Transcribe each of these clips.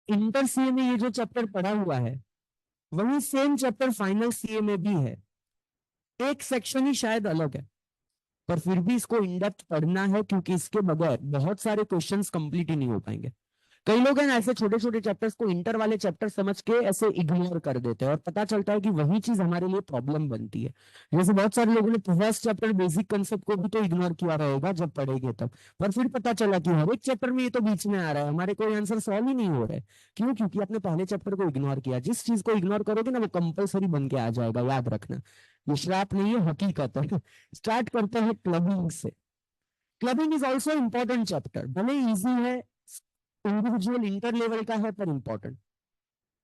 Inter CA में ये जो चैप्टर पढ़ा हुआ है वही सेम चैप्टर फाइनल सीए में भी है, एक सेक्शन ही शायद अलग है, पर फिर भी इसको इन डेप्थ पढ़ना है क्योंकि इसके बगैर बहुत सारे क्वेश्चंस कंप्लीट ही नहीं हो पाएंगे। कई लोग हैं ना ऐसे छोटे छोटे चैप्टर्स को इंटर वाले चैप्टर समझ के ऐसे इग्नोर कर देते हैं और पता चलता है कि वही चीज हमारे लिए प्रॉब्लम बनती है। जैसे बहुत सारे लोगों ने फर्स्ट चैप्टर बेसिक कंसेप्ट को भी तो इग्नोर किया रहेगा जब पढ़ेंगे तब, पर फिर पता चला कि हर एक चैप्टर में ये तो बीच में आ रहा है, हमारे कोई आंसर सॉल्व ही नहीं हो रहा है। क्यों? क्योंकि आपने पहले चैप्टर को इग्नोर किया। जिस चीज को इग्नोर करोगे ना वो कंपलसरी बन के आ जाएगा, याद रखना। ये श्राप नहीं है, हकीकत है। स्टार्ट करते हैं क्लबिंग से। Clubbing is also important chapter, भले इजी है, इंडिविजुअल इंटर लेवल का है पर इंपॉर्टेंट।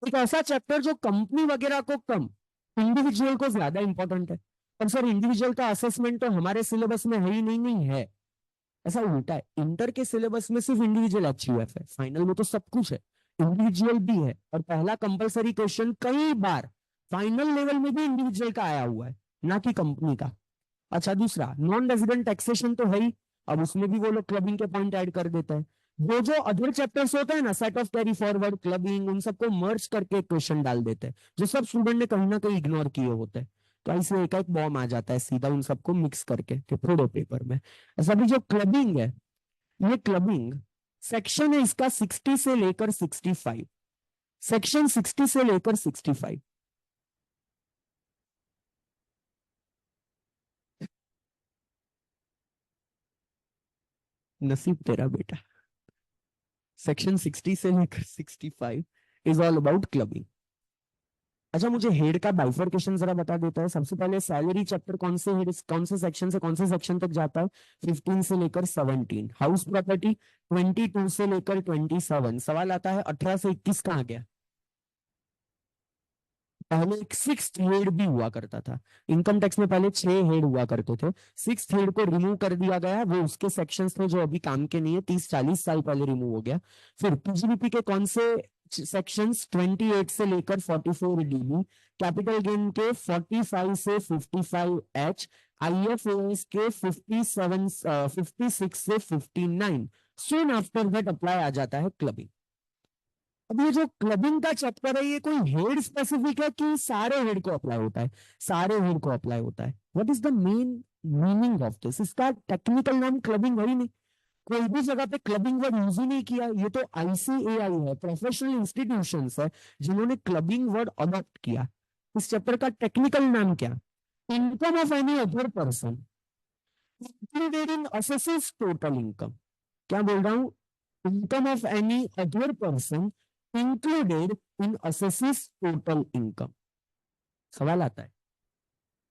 एक ऐसा चैप्टर जो कंपनी वगैरह को कम, इंडिविजुअल को ज्यादा इंपॉर्टेंट है। पर सर इंडिविजुअल का असेसमेंट तो हमारे सिलेबस में है ही नहीं, नहीं है। ऐसा उल्टा है, इंटर के सिलेबस में सिर्फ इंडिविजुअल एचयूएफ है, फाइनल में तो सब कुछ है, इंडिविजुअल भी है। और पहला कंपलसरी क्वेश्चन कई बार फाइनल लेवल में भी इंडिविजुअल का आया हुआ है, ना कि कंपनी का। अच्छा, दूसरा नॉन रेजिडेंट टैक्सेशन तो है ही, अब उसमें भी वो लोग क्लबिंग के पॉइंट ऐड कर देते हैं। वो जो अदर चैप्टर्स होते हैं ना, set of carry forward, clubbing, उन सबको मर्ज करके क्वेश्चन डाल देते हैं जो सब स्टूडेंट ने कहीं ना कहीं इग्नोर किए होते हैं। तो ऐसे एक एक बॉम्ब आ जाता है सीधा उन सबको मिक्स करके कि फोड़ो पेपर में। ऐसा भी जो क्लबिंग है, ये क्लबिंग सेक्शन है इसका 60 से लेकर 65, सेक्शन 60 से लेकर 65। नसीब तेरा बेटा, सेक्शन 60 से लेकर 65 इज ऑल अबाउट क्लबिंग। अच्छा, मुझे हेड का बाइफरकेशन जरा बता देता है। सबसे पहले सैलरी चैप्टर कौन से हेड, कौन से सेक्शन से कौन से सेक्शन तक जाता है? 15 से लेकर 17। हाउस प्रॉपर्टी 22 से लेकर 27। सवाल आता है 18 से 21 कहाँ गया? पहले एक सिक्स हेड भी हुआ करता था। इनकम टैक्स में पहले 6 हेड हुआ करते थे, सिक्स हेड को रिमूव कर दिया गया। वो उसके सेक्शंस थे जो अभी काम के नहीं है, 30-40 साल पहले रिमूव हो गया। फिर पीजीबीपी के कौन से सेक्शंस? 28 से लेकर 44 डीबी, कैपिटल गेन के 45 से 55 एच, आईएफओएस के 56 से 59। सून आफ्टर दैट अप्लाई आ जाता है क्लबिंग। अब ये जो क्लबिंग का चैप्टर है, ये कोई हेड स्पेसिफिक है कि सारे हेड को अप्लाई होता है? सारे हेड को अप्लाई होता है। What is the main meaning of this? इसका टेक्निकल नाम क्लबिंग है ही नहीं, कोई भी जगह पे क्लबिंग वर्ड यूज ही नहीं किया। ये तो आईसीएआई है, प्रोफेशनल इंस्टीट्यूशंस है जिन्होंने क्लबिंग वर्ड अडॉप्ट किया। इस चैप्टर का टेक्निकल नाम क्या? Income of any other person included in assesses total income. क्या बोल रहा हूं? Income of any other person included in assesses total income. सवाल आता है,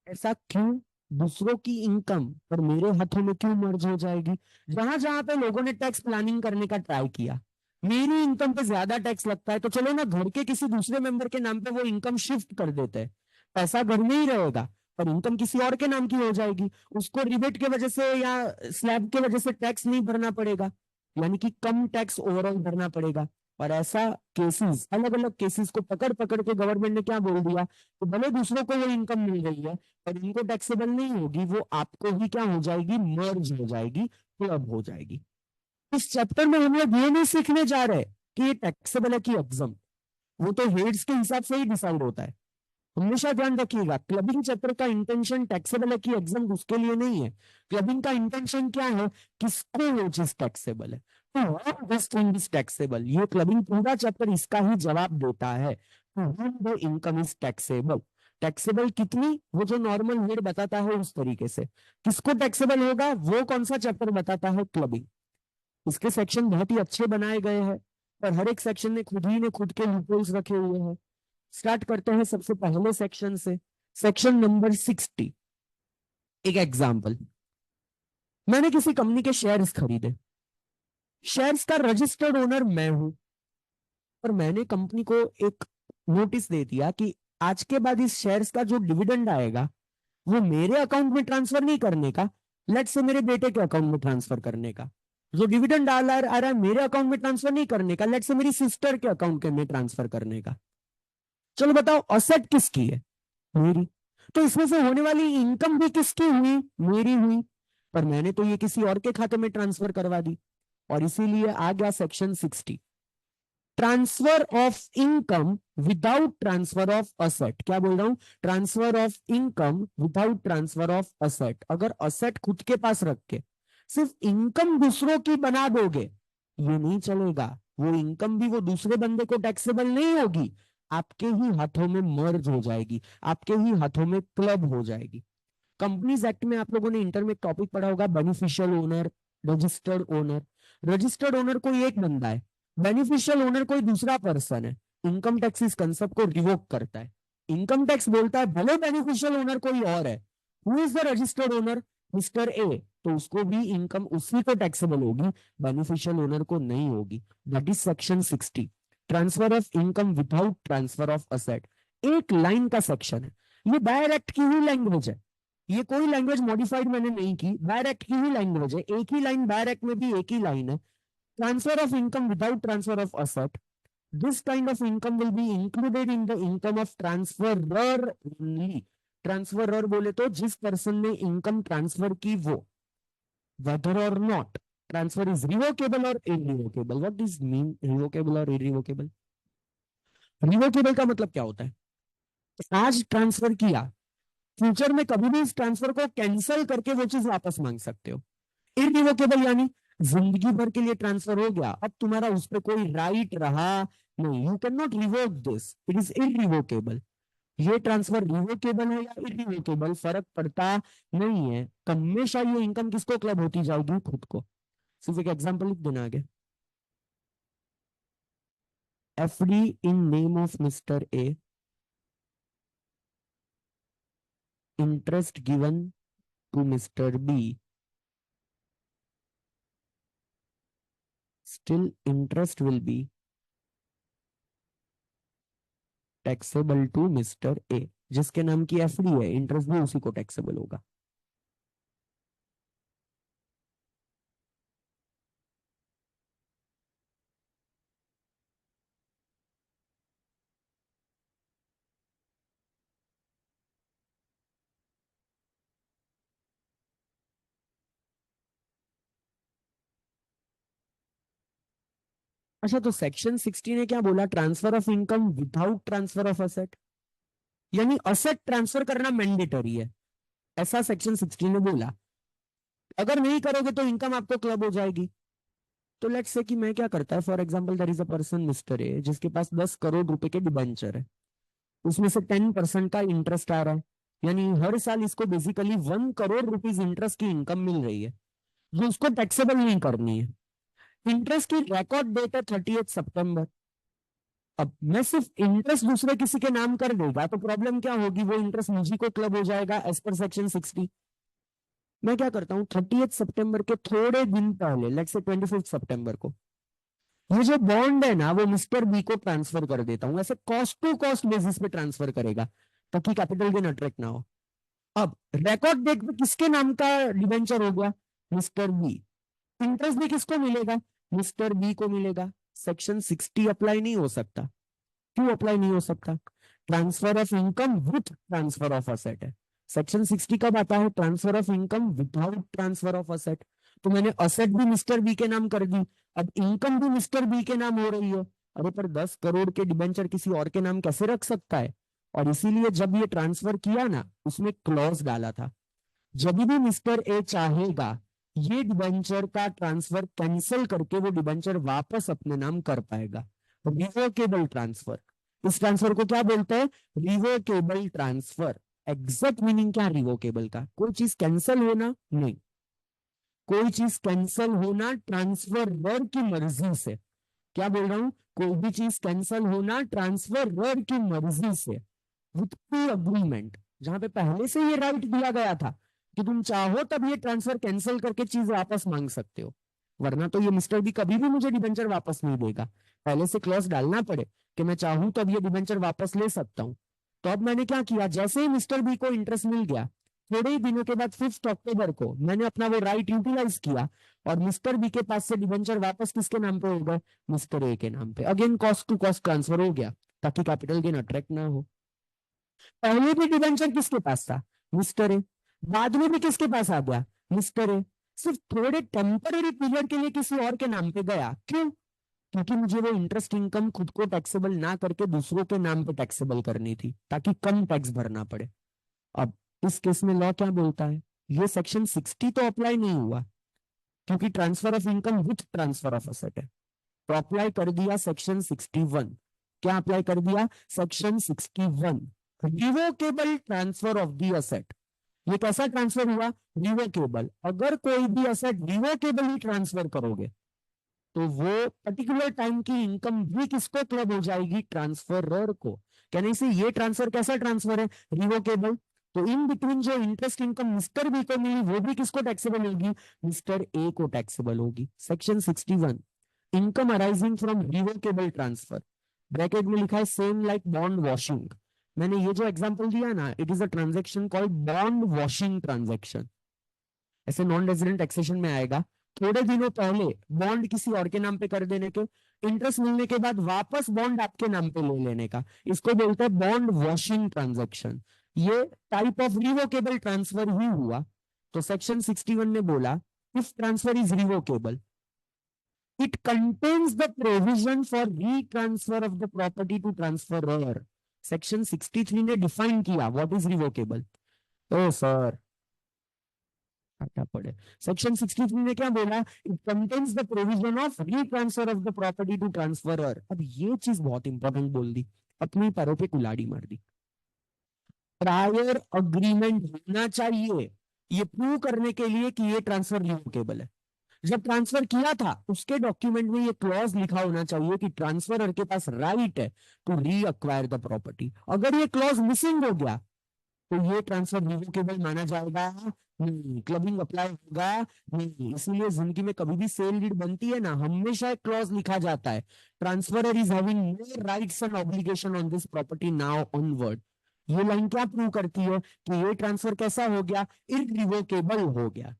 ऐसा क्यों? दूसरों की इनकम पर मेरे हाथों में क्यों मर्ज हो जाएगी? जहां जहां पे लोगों ने टैक्स प्लानिंग करने का ट्राई किया, मेरी इनकम पे ज्यादा टैक्स लगता है, तो चलो ना घर के किसी दूसरे मेंबर के नाम पे वो इनकम शिफ्ट कर देते हैं। पैसा घर में ही रहेगा पर इनकम किसी और के नाम की हो जाएगी, उसको रिबेट के वजह से या स्लैब के वजह से टैक्स नहीं भरना पड़ेगा, यानी कि कम टैक्स ओवरऑल भरना पड़ेगा। और ऐसा केसेस, अलग अलग केसेस को पकड़ पकड़ के गवर्नमेंट ने क्या बोल दिया, तो भले दूसरों को वो इनकम मिल रही है पर इनको टैक्सेबल नहीं होगी, वो आपको ही क्या हो जाएगी, मर्ज हो जाएगी, क्लब हो जाएगी। इस चैप्टर में हम लोग ये नहीं सीखने जा रहे कि ये टैक्सेबल है कि एग्जाम, वो तो हेड्स के हिसाब से ही डिसाइड होता है। हमेशा ध्यान रखिएगा, क्लबिंग चैप्टर का इंटेंशन टैक्सेबल है कि एग्जाम उसके लिए नहीं है। क्लबिंग का इंटेंशन क्या है? किसको वो चीज टैक्सेबल है, तो what this thing is taxable. ये क्लबिंग पूरा चैप्टर इसका ही जवाब देता है। The income is taxable. Taxable कितनी, वो जो नॉर्मल हेड बताता है उस तरीके से। किसको टैक्सेबल होगा, वो कौन सा चैप्टर बताता है? क्लबिंग। इसके सेक्शन बहुत ही अच्छे बनाए गए हैं, पर हर एक सेक्शन ने खुद के लूपहोल्स रखे हुए हैं। स्टार्ट करते हैं सबसे पहले सेक्शन से, सेक्शन नंबर 60। एक एग्जाम्पल, मैंने किसी कंपनी के शेयर्स खरीदे, शेयर्स का रजिस्टर्ड ओनर मैं हूं, पर मैंने कंपनी को एक नोटिस दे दिया कि आज के बाद इस शेयर्स का जो डिविडेंड आएगा वो मेरे अकाउंट में ट्रांसफर नहीं करने का, लेट से मेरे बेटे के अकाउंट में ट्रांसफर करने का। जो डिविडेंड आ रहा है मेरे अकाउंट में ट्रांसफर नहीं करने का, लेट से मेरी सिस्टर के अकाउंट में ट्रांसफर करने का। चलो बताओ, असेट किसकी है? मेरी। तो इसमें से होने वाली इनकम भी किसकी हुई? मेरी हुई। पर मैंने तो ये किसी और के खाते में ट्रांसफर करवा दी, और इसीलिए आ गया section 60। Transfer of income without transfer of asset. क्या बोल रहा हूं? Transfer of income without transfer of asset. अगर असेट खुद के पास रख के सिर्फ इनकम दूसरों की बना दोगे, ये नहीं चलेगा। वो इनकम भी वो दूसरे बंदे को टैक्सेबल नहीं होगी, आपके ही हाथों में मर्ज हो जाएगी, आपके ही हाथों में क्लब हो जाएगी। कंपनीज एक्ट में आप लोगों ने इंटर में टॉपिक पढ़ा होगा, beneficial owner, registered owner. Registered owner कोई एक बंदा है, बेनिफिशियल ओनर कोई दूसरा पर्सन है। इनकम टैक्स इस कंसेप्ट को रिवोक करता है। इनकम टैक्स बोलता है भले बेनिफिशियल ओनर कोई और है, who is the registered owner? Mister A, तो उसको भी इनकम उसी को टैक्सेबल होगी, बेनिफिशियल ओनर को नहीं होगी। That is section 60, transfer of income without transfer of asset. एक लाइन का सेक्शन है, ये बायर एक्ट की ही लैंग्वेज है, ये कोई लैंग्वेज मॉडिफाइड मैंने नहीं की, बायर एक्ट की ही लैंग्वेज है, एक ही लाइन, बायर एक्ट में भी एक ही लाइन है। Transfer of income without transfer of asset, this kind of income will be included in the income of transferor only. Transferor बोले तो जिस पर्सन ने इनकम ट्रांसफर की वो, वेदर और नॉट ट्रांसफर इज रिवोकेबल और irrevocable. What is mean revocable और irrevocable? Revocable का मतलब क्या होता है? आज ट्रांसफर किया, फ्यूचर में कभी भी इस ट्रांसफर को कैंसिल करके वो चीज वापस मांग सकते हो। इरिवोकेबल यानी जिंदगी भर के लिए ट्रांसफर हो गया, अब तुम्हारा उस पर कोई राइट रहा नहीं, you can not revoke this, it is irrevocable. ये ट्रांसफर रिवोकेबल है या इरिवोकेबल फर्क पड़ता नहीं है, हमेशा ये इनकम किसको क्लब होती जाएगी? खुद को। सिर्फ एक एग्जांपल लिख देना आगे, FD in name of mister A, interest given to Mr. B, still interest will be taxable to Mr. A। जिसके नाम की एफडी है, इंटरेस्ट भी उसी को टैक्सेबल होगा। अच्छा, तो सेक्शन 60 ने क्या बोला? Transfer of income without transfer of asset, यानी असेट ट्रांसफर करना मैंडेटरी है, ऐसा सेक्शन 60 ने बोला। अगर नहीं करोगे तो इनकम आपको क्लब हो जाएगी। तो लेट्स से कि मैं क्या करता है, for example there is a person mister A जिसके पास 10 करोड़ रुपए के डिबेंचर है, उसमें से 10% का इंटरेस्ट आ रहा है, यानी हर साल इसको बेसिकली 1 करोड़ रुपीज इंटरेस्ट की इनकम मिल रही है, जो उसको टैक्सेबल नहीं करनी है। इंटरेस्ट की रिकॉर्ड डेट है 30 सितंबर। अब मैं सिर्फ इंटरेस्ट दूसरे किसी के नाम कर दूंगा तो प्रॉब्लम क्या होगी? वो इंटरेस्ट मुझे को क्लब हो जाएगा एज पर सेक्शन 60। मैं क्या करता हूँ, 30 सितंबर के थोड़े दिन पहले, लेट्स से 25 सितंबर को, ये जो बॉन्ड है ना वो मिस्टर बी को ट्रांसफर कर देता हूँ, ऐसे कॉस्ट टू कॉस्ट बेसिस पे ट्रांसफर करेगा ताकि कैपिटल गेन अट्रैक्ट ना हो। अब रिकॉर्ड डेट पे किसके नाम का डिबेंचर हो गया? Mister B. इंटरेस्ट भी किसको मिलेगा? मिस्टर बी को मिलेगा। सेक्शन 60 अप्लाई नहीं हो सकता। क्यों अप्लाई नहीं हो सकता? Transfer of income with transfer of asset है। सेक्शन 60 कब आता है? Transfer of income without transfer of asset. तो मैंने असेट भी मिस्टर बी के नाम कर दी, अब इनकम भी मिस्टर बी के नाम हो रही है। अरे पर 10 करोड़ के डिबेंचर किसी और के नाम कैसे रख सकता है? और इसीलिए जब ये ट्रांसफर किया ना, उसमें क्लॉज डाला था, जब भी मिस्टर ए चाहेगा ये डिबेंचर का ट्रांसफर कैंसिल करके वो डिबेंचर वापस अपने नाम कर पाएगा। रिवोकेबल ट्रांसफर, इस ट्रांसफर को क्या बोलते हैं? Revocable transfer. एग्जैक्ट मीनिंग क्या रिवोकेबल का? कोई चीज कैंसिल होना नहीं, कोई चीज कैंसिल होना ट्रांसफरर की मर्जी से। क्या बोल रहा हूं? कोई भी चीज कैंसिल होना ट्रांसफरर की मर्जी से, विथ प्री अग्रीमेंट, जहां पे पहले से ये राइट दिया गया था कि तुम चाहो तब ये ट्रांसफर कैंसिल करके चीज वापस मांग सकते हो, वरना तो ये मिस्टर बी कभी भी मुझे डिबेंचर वापस नहीं देगा। पहले से क्लॉज डालना पड़े कि मैं चाहूं तब ये डिबेंचर वापस ले सकता हूं। तो अब मैंने क्या किया, जैसे ही मिस्टर बी को इंटरेस्ट मिल गया, थोड़े ही दिनों के बाद 5 अक्टूबर को मैंने अपना वो राइट यूटिलाइज किया और मिस्टर बी के पास से डिबेंचर वापस किसके नाम पे हो गए? मिस्टर ए के नाम पे। Again cost to cost transfer हो गया ताकि कैपिटल गेन अट्रैक्ट ना हो। पहले भी डिबेंचर किसके पास था? Mister A. बाद में भी किसके पास आ गया? Mister A. सिर्फ थोड़े टेम्पररी पीरियड के लिए किसी और के नाम पे गया, क्यों? क्योंकि मुझे वो इंटरेस्ट इनकम खुद को टैक्सेबल ना करके दूसरों के नाम पे टैक्सेबल करनी थी, ताकि कम टैक्स भरना पड़े। अब इस केस में लॉ क्या बोलता है, ये सेक्शन 60 तो अप्लाई नहीं हुआ, क्योंकि transfer of income with transfer of asset है। तो अप्लाई कर दिया सेक्शन 61। क्या अप्लाई कर दिया, section 61, revocable transfer of the asset. ये कैसा ट्रांसफर हुआ, रिवोकेबल। अगर कोई भी असेट रिवोकेबल ही ट्रांसफर करोगे तो वो पर्टिकुलर टाइम की इनकम भी किसको क्लब हो जाएगी, ट्रांसफरर को। कहने से ये ट्रांसफर कैसा ट्रांसफर है, रिवोकेबल। तो इन बिटवीन जो इंटरेस्ट इनकम मिस्टर बी को मिली वो भी किसको टैक्सेबल होगी, मिस्टर ए को टैक्सेबल होगी। Section 61, income arising from revocable transfer, bracket में लिखा है सेम लाइक बॉन्ड वॉशिंग। मैंने ये जो एग्जांपल दिया ना, it is a transaction called bond washing transaction. ऐसे नॉन रेजिडेंट टैक्सेशन में आएगा, थोड़े दिनों पहले बॉन्ड किसी और के नाम पे कर देने के, इंटरेस्ट मिलने के बाद वापस बॉन्ड आपके नाम पे ले लेने का, इसको बोलते हैं बॉन्ड वॉशिंग ट्रांजैक्शन। ये टाइप ऑफ रिवोकेबल ट्रांसफर ही हुआ। तो सेक्शन 61 ने बोला if transfer is revocable it contains the provision for retransfer of the property to transferor. Section 63 ने डिफाइन किया व्हाट इज रिवोकेबल। ओ सर हटा पड़े, सेक्शन 63 ने क्या बोला, it contains the provision of retransfer of the property to transferor. अब ये चीज बहुत इंपॉर्टेंट बोल दी, अपनी पैरों पे कुल्हाड़ी मार दी। प्रायर अग्रीमेंट होना चाहिए ये प्रूव करने के लिए कि ये ट्रांसफर रिवोकेबल है। जब ट्रांसफर किया था उसके डॉक्यूमेंट में ये क्लॉज लिखा होना चाहिए कि ट्रांसफरर के पास राइट है to reacquire the property. अगर ये क्लॉज मिसिंग हो गया तो ये ट्रांसफर रिवोकेबल माना जाएगा नहीं, क्लबिंग अप्लाई होगा नहीं। इसीलिए जिंदगी में कभी भी सेल डीड बनती है ना, हमेशा एक क्लॉज लिखा जाता है, transferor is having no rights and obligation on this property now onward. ये लाइन क्या प्रूव करती है कि ये ट्रांसफर कैसा हो गया, इररिवोकेबल हो गया।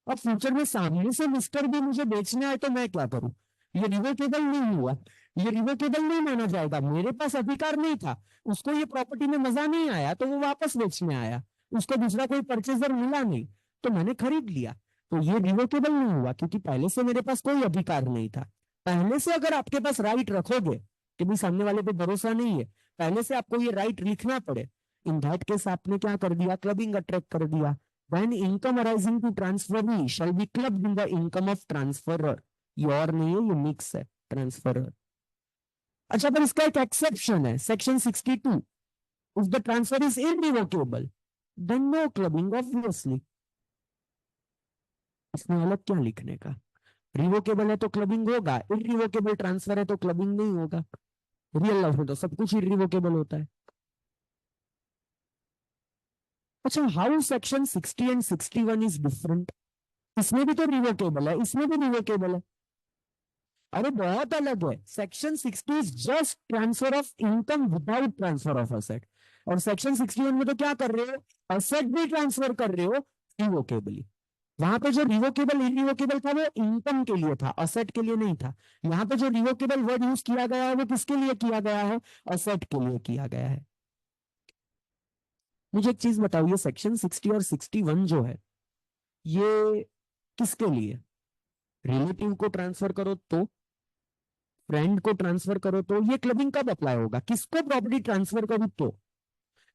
अब फ्यूचर में सामने से मिस्टर भी मुझे बेचना है तो मैं क्या करूं, ये रिवोकेबल नहीं हुआ, ये रिवोकेबल नहीं माना जाएगा, मेरे पास अधिकार नहीं था, उसको ये प्रॉपर्टी में मजा नहीं आया तो वो वापस बेचने आया, उसको दूसरा कोई परचेजर मिला नहीं तो मैंने खरीद लिया। तो ये रिवोकेबल नहीं हुआ क्योंकि पहले से मेरे पास कोई अधिकार नहीं था। पहले से अगर आपके पास राइट रखोगे कि भाई सामने वाले पे भरोसा नहीं है, पहले से आपको ये राइट लिखना पड़े, इन दैट केस आपने क्या कर दिया, क्लबिंग अट्रैक्ट कर दिया। When income arising to transferee shall be clubbed in the income of transferer। ये और नहीं है, ये मिक्स है ट्रांसफरर। अच्छा पर इसका एक एक्सेप्शन है, section 62, if the transfer is irrevocable then no clubbing obviously। इसमें अलग क्या लिखने का, रिवोकेबल है तो क्लबिंग होगा, इररिवोकेबल ट्रांसफर है तो क्लबिंग नहीं होगा। रियल लाइफ में तो सब कुछ इररिवोकेबल होता है। अच्छा how section 60 and 61 is different, इसमें भी तो रिवोकेबल है, इसमें भी रिवोकेबल है। अरे बहुत अलग है, section 60 is just transfer of income without transfer of asset, और सेक्शन 61 में तो क्या कर रहे हो, असेट भी ट्रांसफर कर रहे हो रिवोकेबली। वहां पे जो रिवोकेबल इनरिवोकेबल था वो इनकम के लिए था, असेट के लिए नहीं था। यहाँ पे जो रिवोकेबल वर्ड यूज किया गया है वो किसके लिए किया गया है, असेट के लिए किया गया है। मुझे एक चीज बताओ, ये सेक्शन 60 और 61 जो है ये किसके लिए, रिलेटिव को ट्रांसफर करो तो, फ्रेंड को ट्रांसफर करो तो, ये क्लबिंग कब अप्लाई होगा, किसको प्रॉपर्टी ट्रांसफर करो तो,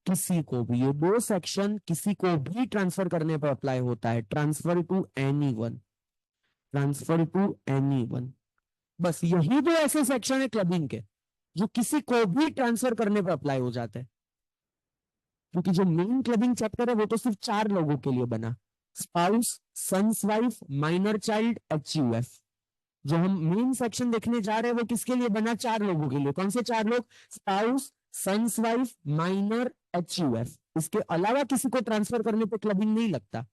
किसी को भी। ये दो सेक्शन किसी को भी ट्रांसफर करने पर अप्लाई होता है, transfer to anyone, transfer to anyone. बस यही दो ऐसे सेक्शन है क्लबिंग के जो किसी को भी ट्रांसफर करने पर अप्लाई हो जाते हैं। क्योंकि जो मेन क्लबिंग चैप्टर है वो तो सिर्फ 4 लोगों के लिए बना, spouse, sons wife, minor child, HUF। जो हम मेन सेक्शन देखने जा रहे हैं वो किसके लिए बना, 4 लोगों के लिए। कौन से 4 लोग, spouse, sons wife, minor, HUF। इसके अलावा किसी को ट्रांसफर करने पे क्लबिंग नहीं लगता,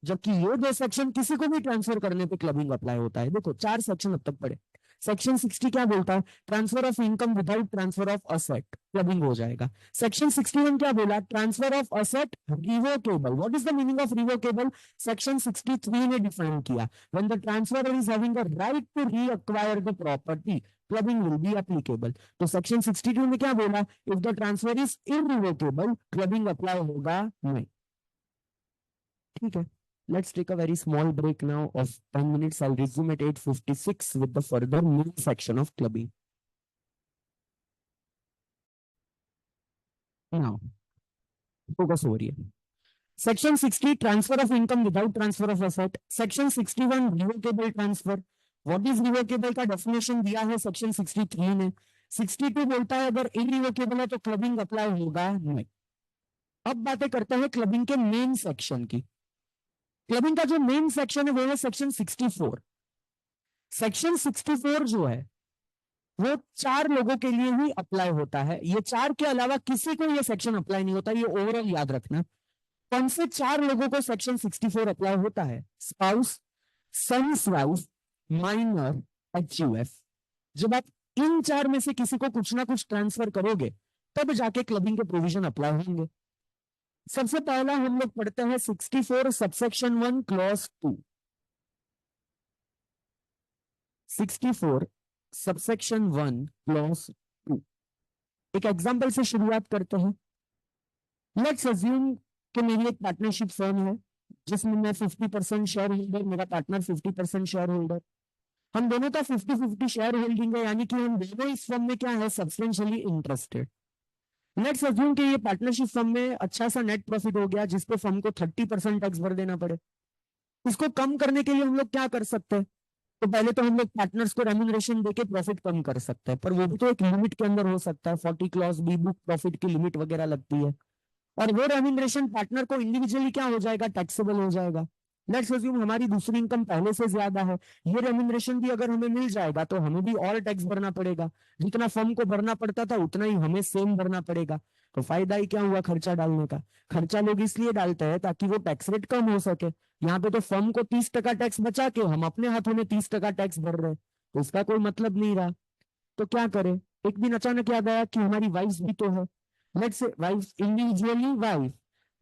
जबकि ये दो सेक्शन किसी को भी ट्रांसफर करने पे क्लबिंग अप्लाई होता है। देखो 4 सेक्शन अब तक पढ़े। सेक्शन 60 क्या बोलता है, transfer of income without transfer of asset, clubbing हो जाएगा। सेक्शन 61 क्या बोला, transfer of asset revocable. What is the meaning of revocable, section 63 ने डिफाइन किया, when the transferor is having a right to reacquire the property clubbing will be applicable. तो section 62 में क्या बोला, if the transfer is irrevocable clubbing apply होगा नहीं। ठीक है, Let's take a very small break now of 10 minutes. I'll resume at 8:56 with the further main section of clubbing. Now, focus over here. Section 60, transfer of income without transfer of asset. Section 61, revocable transfer. What is revocable का definition दिया है section 63 ने. 62 बोलता है अगर irrevocable है तो clubbing apply होगा नहीं. अब बातें करते हैं क्लबिंग के मेन सेक्शन की. क्लबिंग का जो मेन सेक्शन है वो है सेक्शन 64. सेक्शन 64 जो है वो 4 लोगों के लिए ही अप्लाई होता है. ये 4 के अलावा किसी को ये सेक्शन अप्लाई नहीं होता. ये ओवरऑल याद रखना. कौन से 4 लोगों को सेक्शन 64 अप्लाई होता है? Spouse, sons wife, minor, HUF. जब आप इन 4 में से किसी को कुछ ना कुछ ट्रांसफर करोगे तब जाके क्लबिंग के प्रोविजन अप्लाई होंगे. सबसे पहला हम लोग पढ़ते हैं 64 सबसेक्शन 1 क्लॉज 2. 64 subsection 1 clause 2. एक एग्जांपल से शुरुआत करते हैं. लेट्स अज्यूम कि मेरी एक पार्टनरशिप फर्म है जिसमें मैं 50% शेयर होल्डर, मेरा पार्टनर 50% शेयर होल्डर. हम दोनों का 50-50 शेयर होल्डिंग है, यानी कि हम दोनों इस फर्म में क्या है, सब्सटेंशियली इंटरेस्टेड. लेट्स अज्यूम कि ये पार्टनरशिप फर्म में अच्छा सा नेट प्रॉफिट हो गया जिसपे फर्म को 30% टैक्स भर देना पड़े. इसको कम करने के लिए हम लोग क्या कर सकते हैं? तो पहले तो हम लोग पार्टनर्स को रेम्यूनरेशन देके प्रॉफिट कम कर सकते हैं, पर वो भी तो एक लिमिट के अंदर हो सकता है. 40 क्लॉज बी बुक प्रॉफिट की लिमिट वगैरह लगती है और वो रेम्यूनरेशन पार्टनर को इंडिविजुअली क्या हो जाएगा, टैक्सेबल हो जाएगा. लेट्स अज्यूम हमारी दूसरी इनकम पहले से ज्यादा है. ये रेम्यूनरेशन भी अगर हमें मिल जाएगा तो हमें भी और टैक्स भरना पड़ेगा. जितना फर्म को भरना पड़ता था उतना ही हमें सेम भरना पड़ेगा. तो फायदा ही क्या हुआ खर्चा डालने का. खर्चा लोग इसलिए डालते हैं ताकि वो टैक्स रेट कम हो सके. यहाँ पे तो फर्म को 30% टैक्स बचा के हम अपने हाथों में 30% टैक्स भर रहे हैं, तो उसका कोई मतलब नहीं रहा. तो क्या करें? एक दिन अचानक याद आया कि हमारी वाइफ भी तो है. लेट्स से वाइफ, इंडिविजुअली वाइफ.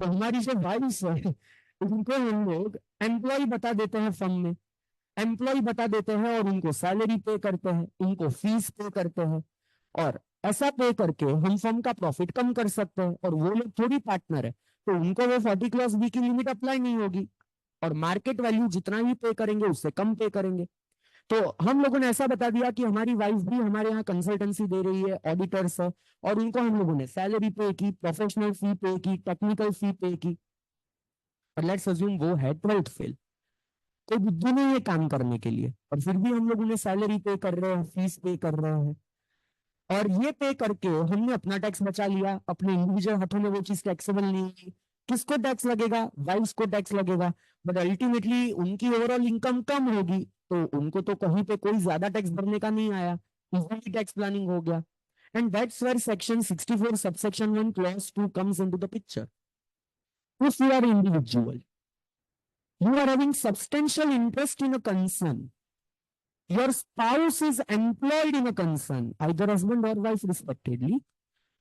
तो हमारी जो वाइफ है उनको हम लोग एम्प्लॉय बता देते हैं फर्म में. एम्प्लॉय बता देते हैं और उनको सैलरी पे करते हैं, उनको फीस पे करते हैं. और ऐसा पे करके हम फर्म का प्रॉफिट कम कर सकते हैं. और वो लोग थोड़ी पार्टनर है तो उनको वो 40 क्लॉज बी की लिमिट अप्लाई नहीं होगी और मार्केट वैल्यू जितना ही पे करेंगे उससे कम पे करेंगे. तो हम लोगों ने ऐसा बता दिया कि हमारी वाइफ भी हमारे यहाँ कंसल्टेंसी दे रही है, ऑडिटर्स है, और उनको हम लोगों ने सैलरी पे की, प्रोफेशनल फी पे की, टेक्निकल फी पे की. और लेट्स अज्यूम वो है 12th फेल. कोई बुद्धि नहीं है काम करने के लिए और फिर भी हम लोग उन्हें सैलरी पे कर रहे हैं, फीस पे कर रहे हैं. और ये पे करके हमने अपना टैक्स बचा लिया. अपने इंडिविजुअल हाथों में वो चीज टैक्सेबल नहीं होगी. किसको टैक्स लगेगा? वाइफ को टैक्स लगेगा. बट अल्टीमेटली उनकी ओवरऑल इनकम कम होगी तो उनको तो कहीं पे कोई ज्यादा टैक्स भरने का नहीं आया. इजीली टैक्स प्लानिंग हो गया. And that's where section 64 subsection 1 clause 2 comes into the picture. If you are individual, you are having substantial interest in a concern, your spouse is employed in a concern, either husband or wife respectively,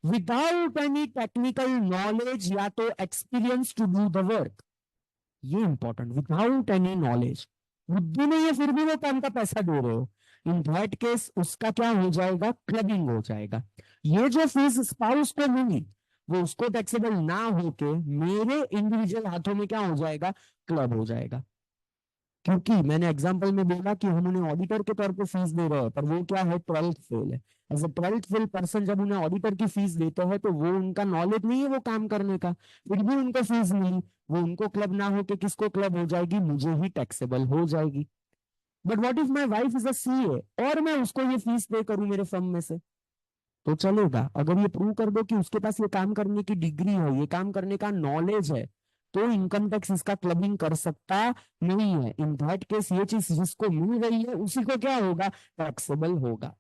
without any technical knowledge या तो experience to do the work. ये important, without any knowledge. बुद्धि नहीं है फिर भी वो काम का पैसा दे रहे हो, इन दैट केस उसका क्या हो जाएगा, क्लबिंग हो जाएगा. ये जो फीस स्पाउस को मिली वो उसको टैक्सेबल ना होके मेरे इंडिविजुअल हाथों में क्या हो जाएगा, क्लब हो जाएगा. क्योंकि मैंने एग्जांपल में बोला कि हम उन्हें ऑडिटर के तौर पे फीस दे रहे हैं, पर वो क्या है, 12th फेल है. As a 12th fail person जब उन्हें ऑडिटर की फीस देते हैं तो वो उनका नॉलेज नहीं है वो काम करने का, फिर भी उनको फीस मिली. वो उनको क्लब ना होके किसको क्लब हो जाएगी, मुझे ही टैक्सेबल हो जाएगी. But what if my wife is a CA और मैं उसको ये फीस पे करूं मेरे फर्म में से, तो चलेगा. अगर ये प्रूव कर दो कि उसके पास ये काम करने की डिग्री है, ये काम करने का नॉलेज है, तो इनकम टैक्स इसका क्लबिंग कर सकता नहीं है. इन दैट केस ये चीज जिसको मिल रही है उसी को क्या होगा, टैक्सेबल होगा.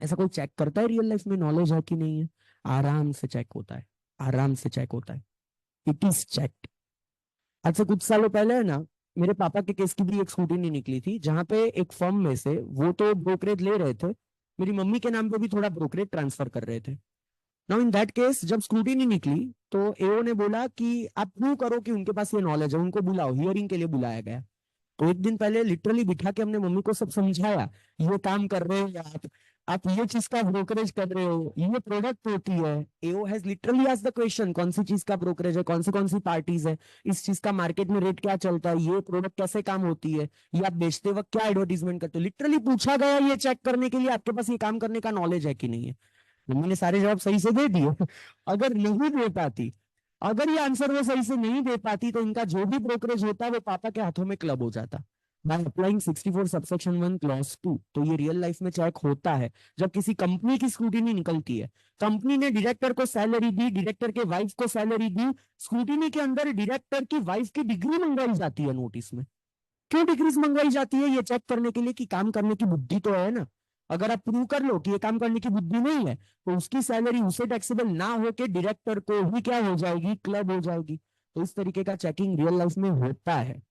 ऐसा कोई चेक करता है रियल लाइफ में नॉलेज है कि नहीं है? आराम से चेक होता है, आराम से चेक होता है. It is checked. आज से कुछ सालों पहले है ना, मेरे पापा के केस की भी एक स्कूटी नहीं निकली थी, जहां पे एक फर्म में से वो तो ब्रोकरेज ले रहे थे, मेरी मम्मी के नाम पे भी थोड़ा ब्रोकरेज ट्रांसफर कर रहे थे. नाउ इन दैट केस जब स्कूटी नहीं निकली तो एओ ने बोला कि आप प्रूव करो कि उनके पास ये नॉलेज है, उनको बुलाओ. हियरिंग के लिए बुलाया गया. तो एक दिन पहले लिटरली बिठा के हमने मम्मी को सब समझाया, ये काम कर रहे हैं आप, आप ये चीज का ब्रोकरेज कर रहे हो, ये प्रोडक्ट होती है। AO has literally asked the question, कौन सी चीज का ब्रोकरेज है, कौन सी पार्टीज है, इस चीज का मार्केट में रेट क्या चलता है, ये प्रोडक्ट कैसे काम होती है, ये आप बेचते वक्त क्या एडवर्टीजमेंट करते हो। लिटरली पूछा गया ये चेक करने के लिए आपके पास ये काम करने का नॉलेज है कि नहीं है। तो मैंने सारे जवाब सही से दे दिए। अगर नहीं दे पाती, अगर ये आंसर वो सही से नहीं दे पाती, तो इनका जो भी ब्रोकरेज होता है वो पापा के हाथों में क्लब हो जाता। By applying 64 subsection 1 clause 2। तो ये रियल लाइफ में चेक होता है जब किसी कंपनी की स्क्रूटिनी निकलती है। कंपनी ने डायरेक्टर को सैलरी दी, डायरेक्टर के वाइफ को सैलरी दी, स्क्रूटिनी के अंदर डायरेक्टर की वाइफ की डिग्री मंगाई जाती है नोटिस में। क्यों डिग्रीज मंगवाई जाती है? ये चेक करने के लिए कि काम करने की बुद्धि तो है ना। अगर आप प्रूव कर लो कि ये काम करने की बुद्धि नहीं है, तो उसकी सैलरी उसे टैक्सेबल ना होके डायरेक्टर को ही क्या हो जाएगी, क्लब हो जाएगी। तो इस तरीके का चेकिंग रियल लाइफ में होता है।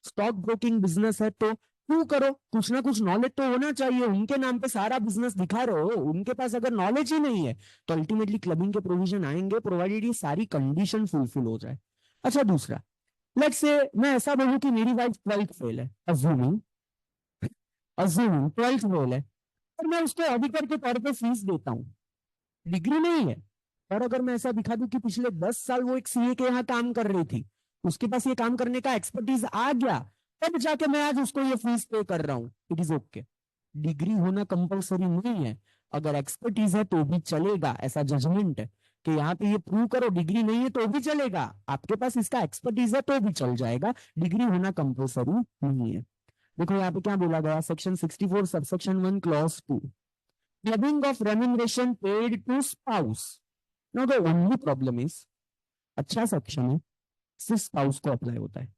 स्टॉक ब्रोकिंग बिजनेस है तो प्रूव करो, कुछ ना कुछ नॉलेज तो होना चाहिए। उनके नाम पे सारा बिजनेस दिखा रहे हो, उनके पास अगर नॉलेज ही नहीं है तो अल्टीमेटली क्लबिंग के प्रोविजन आएंगे, प्रोवाइडेड ये सारी कंडीशन फुलफिल हो जाए। अच्छा, दूसरा, लेट्स से मैं ऐसा बोलूं कि मेरी वाइफ 12th फेल है, अज्यूमिंग, अज्यूमिंग 12th फेल है, और मैं उसको ऑडिटर के तौर पे फीस देता हूँ, डिग्री नहीं है। और अगर मैं ऐसा दिखा दूं कि पिछले 10 साल वो एक सीए के यहाँ काम कर रही थी, उसके पास ये काम करने का एक्सपर्टीज आ गया, तब जाके मैं आज उसको ये फीस पे कर रहा हूँ, इट इज ओके। डिग्री होना कंपलसरी नहीं है, अगर एक्सपर्टीज है तो भी चलेगा, ऐसा जजमेंट है कि यहाँ पे ये प्रूव करो, डिग्री नहीं है तो भी चलेगा, आपके पास इसका एक्सपर्टीज है तो भी चल जाएगा, डिग्री होना कंपलसरी नहीं है। देखो यहाँ पे क्या बोला गया, section 64 subsection 1 clause 2, clubbing of remuneration paid to spouse. Now the only problem is, अच्छा सेक्शन है, सिर्फ स्पाउस को अप्लाई होता है।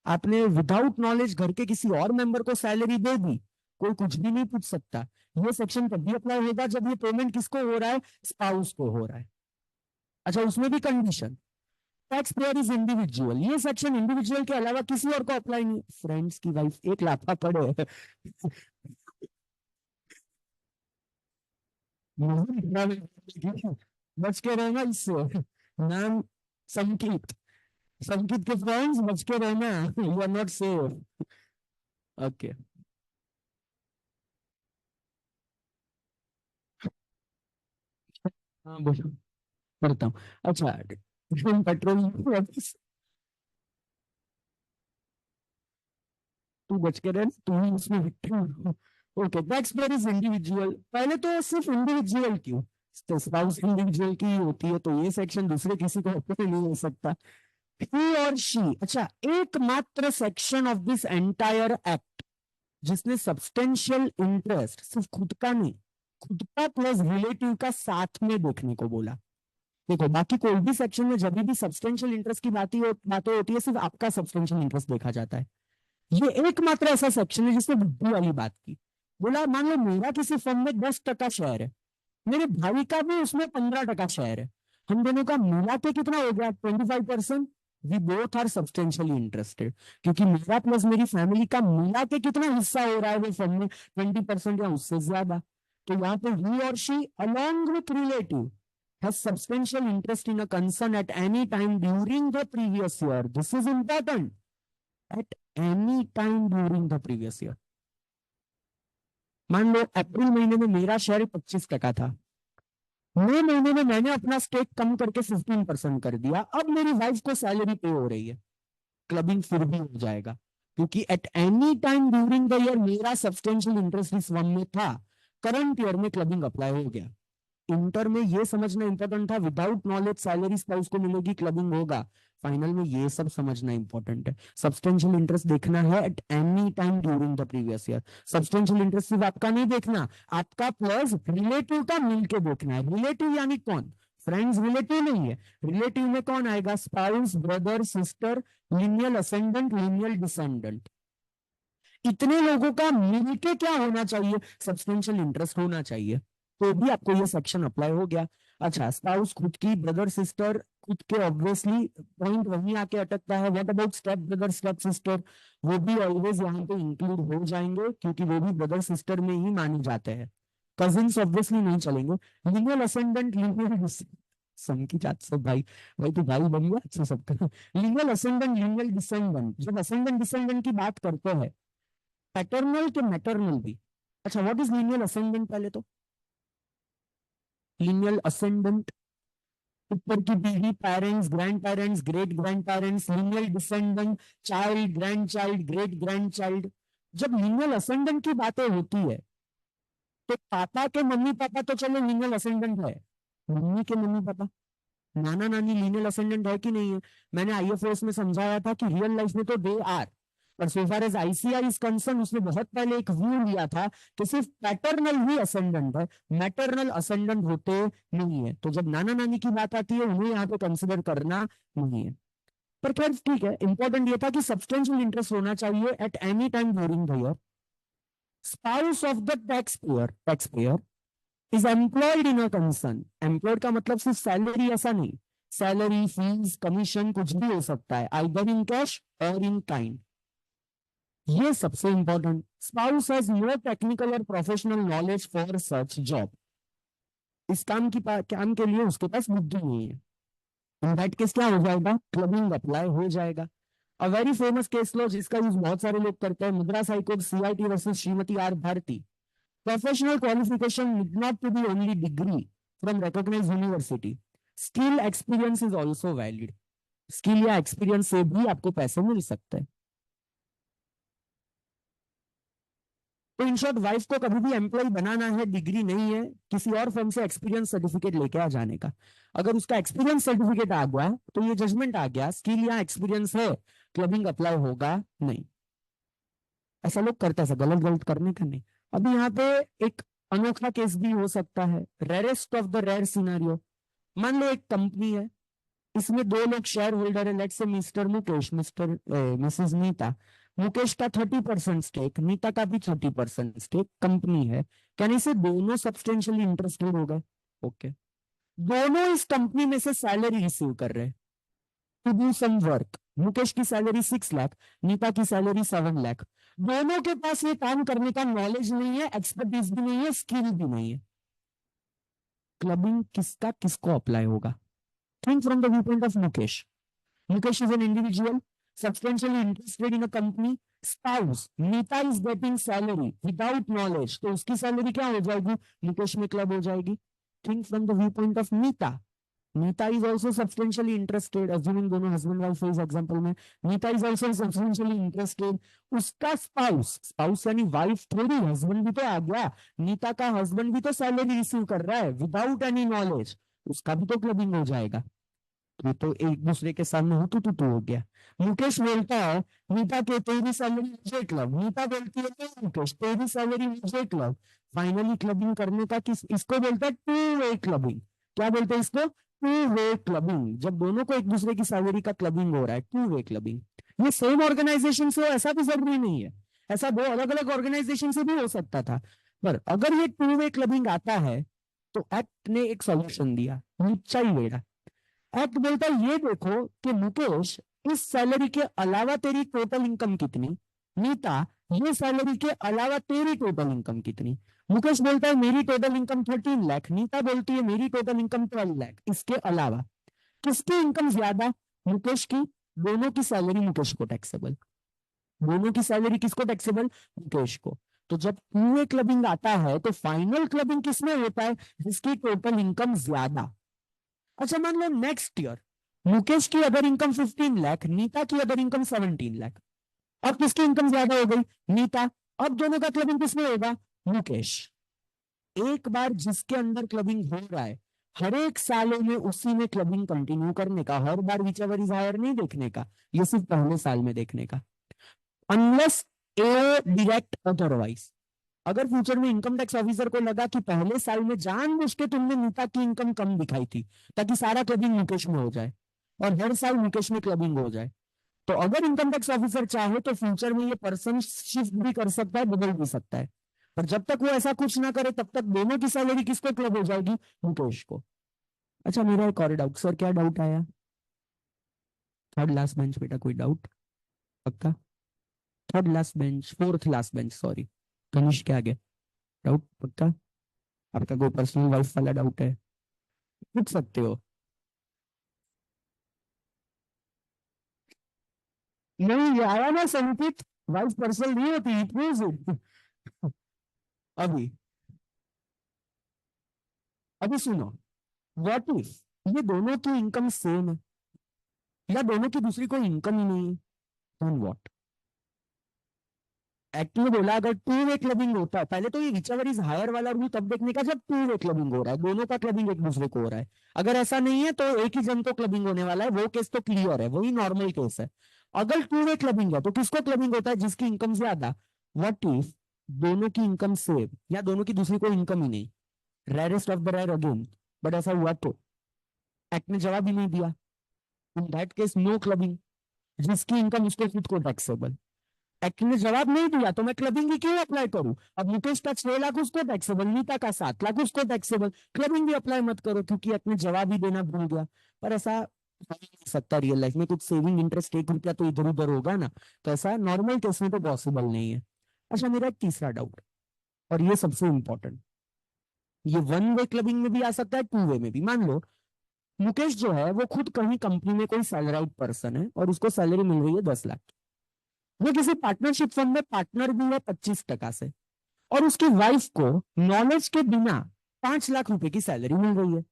आपने विदाउट नॉलेज घर के किसी और मेंबर को सैलरी दे दी, कोई कुछ भी नहीं पूछ सकता। ये सेक्शन तभी अप्लाई होगा जब ये पेमेंट किसको हो रहा है, स्पाउस को हो रहा है। अच्छा, उसमें भी condition, tax payer is individual. ये सेक्शन इंडिविजुअल के अलावा किसी और को अप्लाई नहीं। फ्रेंड्स की वाइफ एक लाफा पड़े बच के रहना इससे। नाम संकित, संकित के फ्रेंड्स बच के रहना, you are not safe. Okay, हाँ बोलो, करता हूँ। अच्छा, पेट्रोल, तू बच के रह, तू ही उसमें victim. Okay, tax payer is individual. पहले तो सिर्फ इंडिविजुअल क्यों, स्पाउस इंडिविजुअल की होती है तो ये सेक्शन दूसरे किसी को अप्लाई नहीं हो सकता। he और she, अच्छा, एकमात्र section of this entire act जिसने सब्सटेंशियल इंटरेस्ट सिर्फ खुद का नहीं, खुद का प्लस रिलेटिव का साथ में देखने को बोला। देखो, बाकी कोई भी सेक्शन में जब भी सब्सटेंशियल इंटरेस्ट की बातें होती है, सिर्फ आपका सब्सटेंशियल इंटरेस्ट देखा जाता है। ये एकमात्र ऐसा सेक्शन है जिसने बुद्धि वाली बात की। बोला, मान लो मेरा किसी फर्म में 10% शेयर है, मेरे भाई का भी उसमें 15% शेयर है, हम दोनों का मिला के कितना हो गया, 25%। We both are substantially interested, क्योंकि मेरा प्लस मेरी फैमिली का मिला के कितना हिस्सा हो रहा है वो फर्म में, 20% या उससे ज्यादा। तो यहाँ पे ही और she along with relative has substantial interest in a concern at any time during the previous year. This is important. At any time during the previous year. मान लो अप्रैल महीने में मेरा शेयर 25% था, मई महीने में मैंने अपना स्टेक कम करके 15% कर दिया, अब मेरी वाइफ को सैलरी पे हो रही है, क्लबिंग फिर भी हो जाएगा, क्योंकि at any time during the year मेरा सब्सटेंशियल इंटरेस्ट इस वन में था, करंट ईयर में क्लबिंग अप्लाई हो गया। इंटर में ये समझना इंपॉर्टेंट था, विदाउट नॉलेज सैलरी स्पाउस को मिलेगी, क्लबिंग होगा। फाइनल में ये सब समझना इंपॉर्टेंट है। सब्सटेंशियल इंटरेस्ट देखना है at any time during the previous year. Substantial interest सिर्फ आपका नहीं देखना, आपका प्लस रिलेटिव का मिलके देखना है। रिलेटिव यानी कौन, फ्रेंड्स रिलेटिव नहीं है, रिलेटिव में कौन आएगा, spouse, brother, sister, lineal ascendant, lineal descendant, इतने लोगों का मिलके क्या होना चाहिए, सब्सटेंशियल इंटरेस्ट होना चाहिए, तो भी आपको ये सेक्शन अप्लाई हो गया। अच्छा, स्पाउस खुद की, ब्रदर सिस्टर खुद के, ऑब्वियसली पॉइंट वहीं आके अटकता है। What about step brother, step sister, वो भी ऑलवेज यहाँ पे इंक्लूड हो जाएंगे, क्योंकि वो भी ब्रदर सिस्टर में ही माने जाते हैं। कजिन्स ऑब्वियसली नहीं चलेंगे। लिनियल असेंडेंट, लिनियल सन की जात से भाई, भाई तो भाई बन गया अच्छा सबका। लिनियल असेंडेंट, लिनियल डिसेंडेंट, जब असेंडेंट डिसेंडेंट की बात करते हैं, पैटर्नल के मैटरनल भी, अच्छा, व्हाट इज लीनियर असेंडेंट पहले तो? लीनियर असेंडेंट, ऊपर की पीढ़ी, parents, grand parents, great grand parents, linear descendant, child, grand child, great grand child. जब लीनियर असेंडेंट की बातें होती है तो पापा के मम्मी पापा तो चलो लीनियल असेंडेंट है, मम्मी के मम्मी पापा, नाना नानी लीनियल असेंडेंट है कि नहीं है? मैंने आईएफएस में समझाया था कि रियल लाइफ में तो दे आर, पर so far as ICR is concern उसने बहुत पहले एक व्यू लिया था कि सिर्फ पैटर्नल ही असेंडेंट है, मैटरनल असेंडेंट होते नहीं है। तो जब नाना नानी की बात आती है उन्हें यहाँ पे कंसिडर करना नहीं है। पर खैर ठीक है, इंपॉर्टेंट ये था कि सब्सटेंशियल इंटरेस्ट होना चाहिए at any time during the year. Spouse of the tax payer is employed in a concern. Employed का मतलब सिर्फ सैलरी ऐसा नहीं, सैलरी, फीस, कमीशन कुछ भी हो सकता है, आइदर इन कैश और इन काइंड। ये सबसे important, spouse has no technical और professional knowledge for such job. इस काम के लिए उसके पास बुद्धि नहीं है। इन दैट केस क्या हो जाएगा? क्लबिंग अप्लाई हो जाएगा। A very famous case law जिसका यूज बहुत सारे लोग करते हैं, Madras high court CIT versus Shrimati R Bharati. Professional qualification need not to be only degree from recognized university. Skill experience is also valid. Skill या एक्सपीरियंस से भी आपको पैसे मिल सकते हैं। तो इन शॉर्ट, वाइफ को कभी भी एम्प्लॉय बनाना है, डिग्री नहीं है, किसी और फर्म से एक्सपीरियंस सर्टिफिकेट लेके आ जाने का। अगर उसका एक्सपीरियंस सर्टिफिकेट आ गया तो ये जजमेंट आ गया, स्किल या एक्सपीरियंस है, क्लबिंग अप्लाई होगा नहीं। ऐसा लोग करते हैं, ऐसा गलत गलत करने का नहीं। अभी यहाँ पे एक अनोखा केस भी हो सकता है, rarest of the rare scenario. मान लो एक कंपनी है, इसमें दो लोग शेयर होल्डर है, let's say mister Mukesh, Mrs Nita. Mukesh का 30% स्टेक, नीता का भी 30% स्टेक कंपनी है। कहने से दोनों सब्सटेंशियली इंटरेस्टेड हो गए। ओके, दोनों इस कंपनी में से सैलरी रिसीव कर रहे हैं to do some work. Mukesh की सैलरी 6 लाख, नीता की सैलरी 7 लाख। दोनों के पास ये काम करने का नॉलेज नहीं है, एक्सपर्टीज भी नहीं है, स्किल भी नहीं है। क्लबिंग किसका किसको अप्लाई होगा? Think from the view point of Mukesh. Mukesh is an individual substantially interested in a company. Spouse Nita is getting salary without knowledge, तो उसकी सैलरी क्या हो जाएगी? मुकेश में क्लब हो जाएगी। Think from the viewpoint of Nita. Nita is also substantially interested, assuming दोनों husband wife है इस एग्जांपल में। Nita is also substantially interested। उसका स्पाउस यानी वाइफ थोड़ी, हस्बैंड भी तो आ गया। नीता का हस्बैंड भी तो सैलरी रिसीव कर रहा है विदाउट एनी नॉलेज, उसका भी तो क्लबिंग हो जाएगा। ये तो एक दूसरे के सामने हो तो हो गया। मुकेश बोलता है नीता के तेरी सैलरी मुझे क्लब, नीता बोलती है नहीं मुकेश तेरी सैलरी मुझे क्लब। फाइनली क्लबिंग करने का किस इसको बोलते हैं? To way clubbing. क्या बोलते हैं इसको? To way clubbing. जब दोनों को एक दूसरे की सैलरी का क्लबिंग हो रहा है, टू वे क्लबिंग। ये सेम ऑर्गेनाइजेशन से हो ऐसा भी जरूरी नहीं है, ऐसा दो अलग अलग ऑर्गेनाइजेशन से भी हो सकता था। पर अगर ये टू वे क्लबिंग आता है तो एक्ट ने एक सॉल्यूशन दिया, नीचा ही वेड़ा। एक्ट बोलता है ये देखो कि मुकेश, इस सैलरी के अलावा तेरी टोटल इनकम कितनी? नीता, ये सैलरी के अलावा तेरी टोटल इनकम कितनी? मुकेश बोलता है मेरी टोटल इनकम 13 लाख, नीता बोलती है मेरी टोटल इनकम 12 लाख। इसके अलावा किसकी इनकम ज्यादा? मुकेश की। दोनों की सैलरी मुकेश को टैक्सेबल। दोनों की सैलरी किसको टैक्सेबल? मुकेश को। तो जब पूरे क्लबिंग आता है तो फाइनल क्लबिंग किसमें होता है? जिसकी टोटल इनकम ज्यादा। अच्छा, मान लो नेक्स्ट ईयर मुकेश की अदर इनकम 15 लाख, नीता की अदर इनकम 17 लाख। अब किसकी इनकम ज्यादा हो गई? नीता। अब दोनों का क्लबिंग किसमें होगा? मुकेश। एक बार जिसके अंदर क्लबिंग हो रहा है, हर एक सालों में उसी में क्लबिंग कंटिन्यू करने का, हर बार विच एवर इज हायर नहीं देखने का, ये सिर्फ पहले साल में देखने का। अनलेस ए डायरेक्ट अदरवाइज। अगर फ्यूचर में इनकम टैक्स ऑफिसर को लगा कि पहले साल में जानबूझ के तुमने नीता की इनकम कम दिखाई थी ताकि सारा क्लबिंग मुकेश में हो जाए और हर साल मुकेश में क्लबिंग हो जाए, तो अगर इनकम टैक्स ऑफिसर चाहे तो फ्यूचर में ये पर्सन शिफ्ट भी कर सकता है, बदल भी सकता है। पर जब तक वो ऐसा कुछ ना करे तब तक दोनों की सैलरी किसको क्लब हो जाएगी? मुकेश को। अच्छा, मेरा एक और डाउट सर, क्या डाउट आया? थर्ड लास्ट बेंच बेटा, कोई डाउट? पक्का? Third last bench, fourth last bench, sorry, Tanish के आगे। डाउट पक्का? आपका कोई पर्सनल वाइफ वाला डाउट है? पूछ सकते हो। नहीं, ये आया ना संकित, वाइफ पर्सनल नहीं होती, प्लीज। अभी अभी सुनो, व्हाट इफ ये दोनों की इनकम सेम है, या दोनों की दूसरी कोई इनकम ही नहीं है, देन व्हाट? एक्चुअली बोला अगर टू वे क्लबिंग होता है, पहले तो ये विचएवर इज हायर वाला रूल तब देखने का जब टू वे क्लबिंग हो रहा है, दोनों का क्लबिंग एक दूसरे को हो रहा है। अगर ऐसा नहीं है तो एक ही जन को क्लबिंग होने वाला है, वो केस तो क्लियर है, वही नॉर्मल केस है। अगर टू वे क्लबिंग है तो किसको क्लबिंग होता है? जिसकी इनकम ज्यादा। व्हाट इफ दोनों की इनकम सेम, या दोनों की दूसरी कोई इनकम ही नहीं, rarest of the rare again, but ऐसा हुआ तो? एक्ट ने जवाब ही नहीं दिया। In that case no clubbing, जिसकी इनकम उसको खुद को टैक्सेबल। एक्ट ने जवाब नहीं दिया तो मैं क्लबिंग ही क्यों अप्लाई करूं? अब मुकेश का 6 लाख उसको टैक्सेबल, नीता का 7 लाख उसको टैक्सेबल, क्लबिंग भी अप्लाई मत करो क्योंकि एक्ट ने जवाब ही देना भूल गया। पर ऐसा हो नहीं सकता रियल लाइफ में, कुछ सेविंग इंटरेस्ट 1 रुपया तो इधर उधर होगा ना, तो ऐसा नॉर्मल केस में तो पॉसिबल नहीं है। अच्छा, मेरा एक तीसरा डाउट, और ये सबसे इंपॉर्टेंट, ये वन वे क्लबिंग में भी आ सकता है, टू वे में भी। मान लो मुकेश जो है वो खुद कहीं कंपनी में कोई सैलराइड पर्सन है और उसको सैलरी मिल रही है 10 लाख, वो किसी पार्टनरशिप फंड में पार्टनर भी है 25% से, और उसकी वाइफ को नॉलेज के बिना 5 लाख रुपए की सैलरी मिल रही है।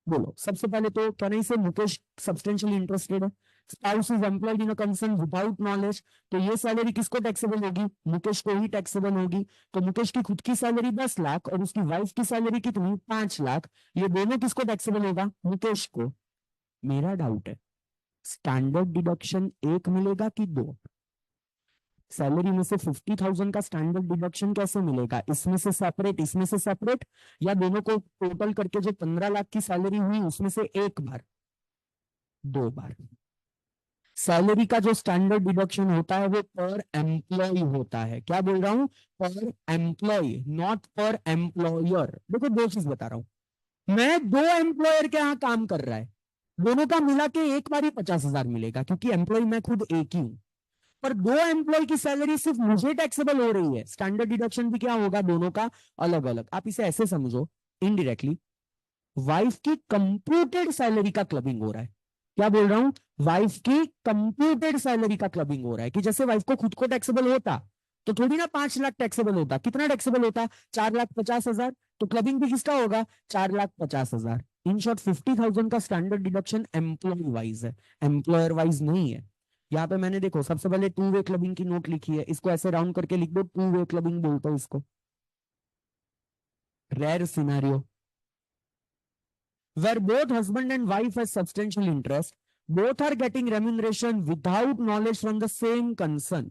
बोलो, सबसे पहले तो क्या नहीं से मुकेश सब्सटेंशियली इंटरेस्टेड है? Spouse is employed in a concern without knowledge, तो ये सैलरी किसको टैक्सेबल होगी? मुकेश को ही टैक्सेबल होगी। तो मुकेश की खुद की सैलरी 10 लाख और उसकी वाइफ की सैलरी कितनी? 5 लाख। ये दोनों किसको टैक्सेबल होगा? मुकेश को। मेरा डाउट है, स्टैंडर्ड डिडक्शन एक मिलेगा कि दो? सैलरी में से 50,000 का स्टैंडर्ड डिडक्शन कैसे मिलेगा? इसमें से सेपरेट, इसमें से सेपरेट, या दोनों को टोटल करके जो 15 लाख की सैलरी हुई उसमें से एक बार, दो बार? सैलरी का जो स्टैंडर्ड डिडक्शन होता है वो पर एम्प्लॉय होता है। क्या बोल रहा हूं? पर एम्प्लॉय, नॉट पर एम्प्लॉयर। देखो, दो चीज बता रहा हूं, मैं दो एम्प्लॉयर के यहाँ काम कर रहा है, दोनों का मिला के एक बार ही 50,000 मिलेगा क्योंकि एम्प्लॉय मैं खुद एक ही हूं। पर दो एम्प्लॉय की सैलरी सिर्फ मुझे टैक्सेबल हो रही है, स्टैंडर्ड डिडक्शन भी क्या होगा? दोनों का अलग अलग। आप इसे ऐसे समझो, इनडायरेक्टली वाइफ की कंप्यूटेड सैलरी का क्लबिंग हो रहा है। क्या बोल रहा हूं? वाइफ की कंप्यूटेड सैलरी का क्लबिंग हो रहा है, कि जैसे वाइफ को खुद को टैक्सेबल होता तो थोड़ी ना 5 लाख टैक्सेबल होता। कितना टैक्सेबल होता? 4,50,000। तो क्लबिंग भी किसका होगा? 4,50,000। इन शॉर्ट 50,000 का स्टैंडर्ड डिडक्शन एम्प्लॉय वाइज है, एम्प्लॉयर वाइज नहीं है। यहाँ पे मैंने देखो सबसे पहले टू वे क्लबिंग की नोट लिखी है, इसको ऐसे राउंड करके लिख दो, टू वे क्लबिंग बोलते हैं इसको। Rare scenario where both husband and wife has substantial interest, both are getting remuneration without knowledge from the same concern.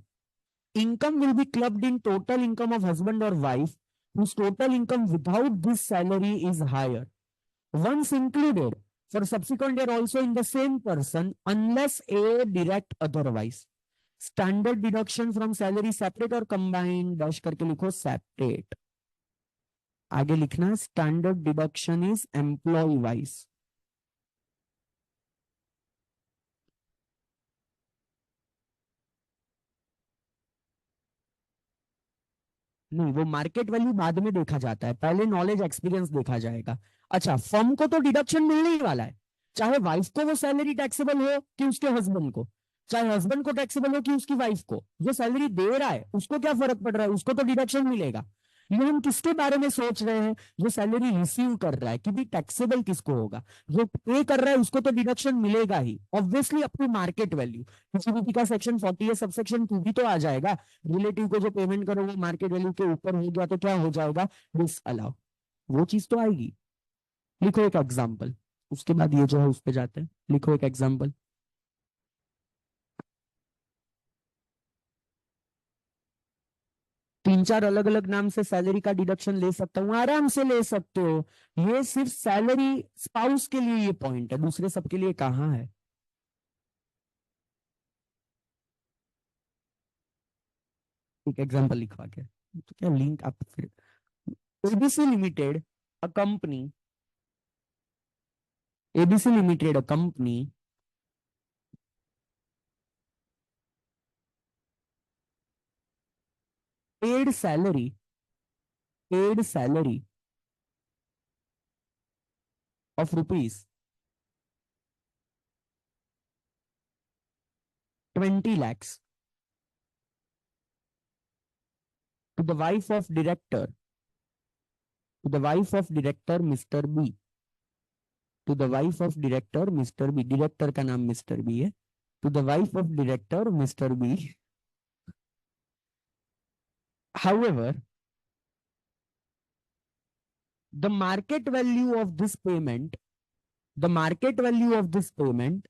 Income will be clubbed in total income of husband or wife whose total income without this salary is higher. Once included for subsequent year also in the same person unless a direct otherwise. Standard deduction from salary separate or combined, dash करके लिखो separate. आगे लिखना standard deduction is employ wise. नहीं, वो market value बाद में देखा जाता है, पहले नॉलेज एक्सपीरियंस देखा जाएगा। अच्छा, फर्म को तो डिडक्शन मिलने ही वाला है, चाहे वाइफ को वो सैलरी टैक्सेबल हो कि उसके हस्बैंड को, चाहे हस्बैंड को टैक्सेबल हो कि उसकी वाइफ को। जो सैलरी दे रहा है उसको क्या फर्क पड़ रहा है? उसको तो डिडक्शन मिलेगा। ये हम किसके बारे में सोच रहे हैं? जो सैलरी रिसीव कर रहा है, कि भी टैक्सेबल किसको होगा? जो पे कर रहा है उसको तो डिडक्शन मिलेगा ही, obviously up to market value. CBP का सेक्शन 40 है, सबसेक्शन 2 भी तो आ जाएगा। रिलेटिव को जो पेमेंट करो वो मार्केट वैल्यू के ऊपर हो गया तो क्या हो जाएगा? डिस अलाउ, वो चीज तो आएगी। लिखो एक एग्जाम्पल, उसके बाद ये जो है उस पे जाते हैं। लिखो एक एग्जाम्पल। 3-4 अलग अलग नाम से सैलरी का डिडक्शन ले सकता हूँ, आराम से ले सकते हो। ये सिर्फ सैलरी स्पाउस के लिए ये पॉइंट है, दूसरे सबके लिए कहाँ है? एक एग्जाम्पल लिखवा के तो क्या लिंक आप फिर। ABC limited a company, ABC limited a company paid salary, paid salary of rupees 20 lakhs to the wife of director to the wife of director mister B, to the wife of director mister B, director का नाम mister B है, to the wife of director mister B. However, the market value of this payment, the market value of this payment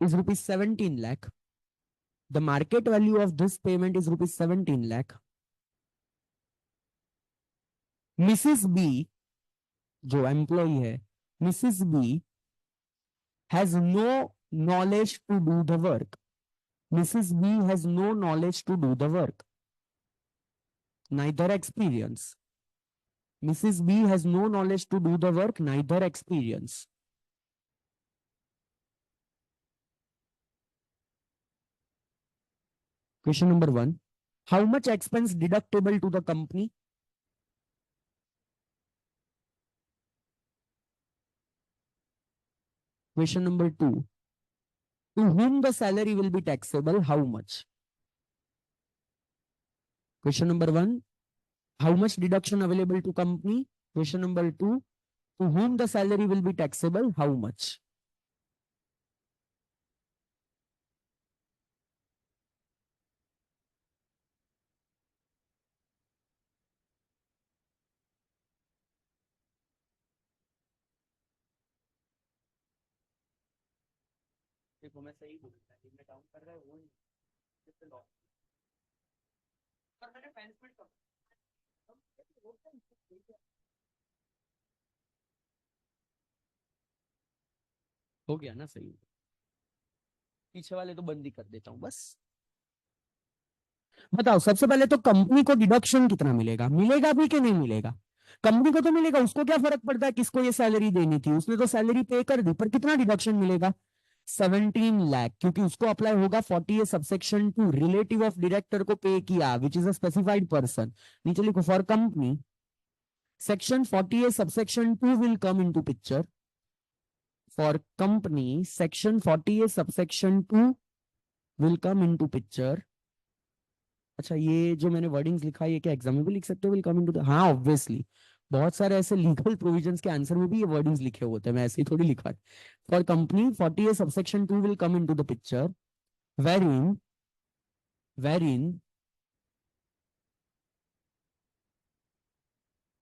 is rupees 17 lakh. The market value of this payment is rupees 17 lakh. Mrs. B, जो employ है, Mrs. B has no knowledge to do the work. Mrs. B has no knowledge to do the work, neither experience. Mrs. B has no knowledge to do the work, neither experience. Question number 1. How much expense deductible to the company? Question number 2. To whom the salary will be taxable? How much? Question number 1. How much deduction available to company? Question number 2. To whom the salary will be taxable? How much? देखो मैं सही बोल रहा हूँ, मैं count कर रहा है वो नहीं, पर मैंने पेंसिल कर हो गया ना सही. पीछे वाले तो बंद ही कर देता हूँ बस. बताओ सबसे पहले तो कंपनी को डिडक्शन कितना मिलेगा, मिलेगा भी कि नहीं मिलेगा? कंपनी को तो मिलेगा, उसको क्या फर्क पड़ता है किसको ये सैलरी देनी थी, उसने तो सैलरी पे कर दी, पर कितना डिडक्शन मिलेगा? 17 लाख, क्योंकि उसको अप्लाई होगा 40 सबसेक्शन 2, रिलेटिव ऑफ डायरेक्टर को पे किया which is a specified person. नीचे लिखो for company section 40 subsection 2 will come into picture. For company section 40 subsection 2 will come into picture. अच्छा ये जो मैंने वर्डिंग्स लिखा है ये क्या एग्जाम में भी लिख सकते हो, विल कम इनटू द, हाँ ऑब्वियसली बहुत सारे ऐसे लीगल प्रोविजंस के आंसर में भी ये वर्डिंग्स लिखे होते हैं, मैं ऐसे ही थोड़ी लिखा है. For company 40 subsection 2 will come into the picture wherein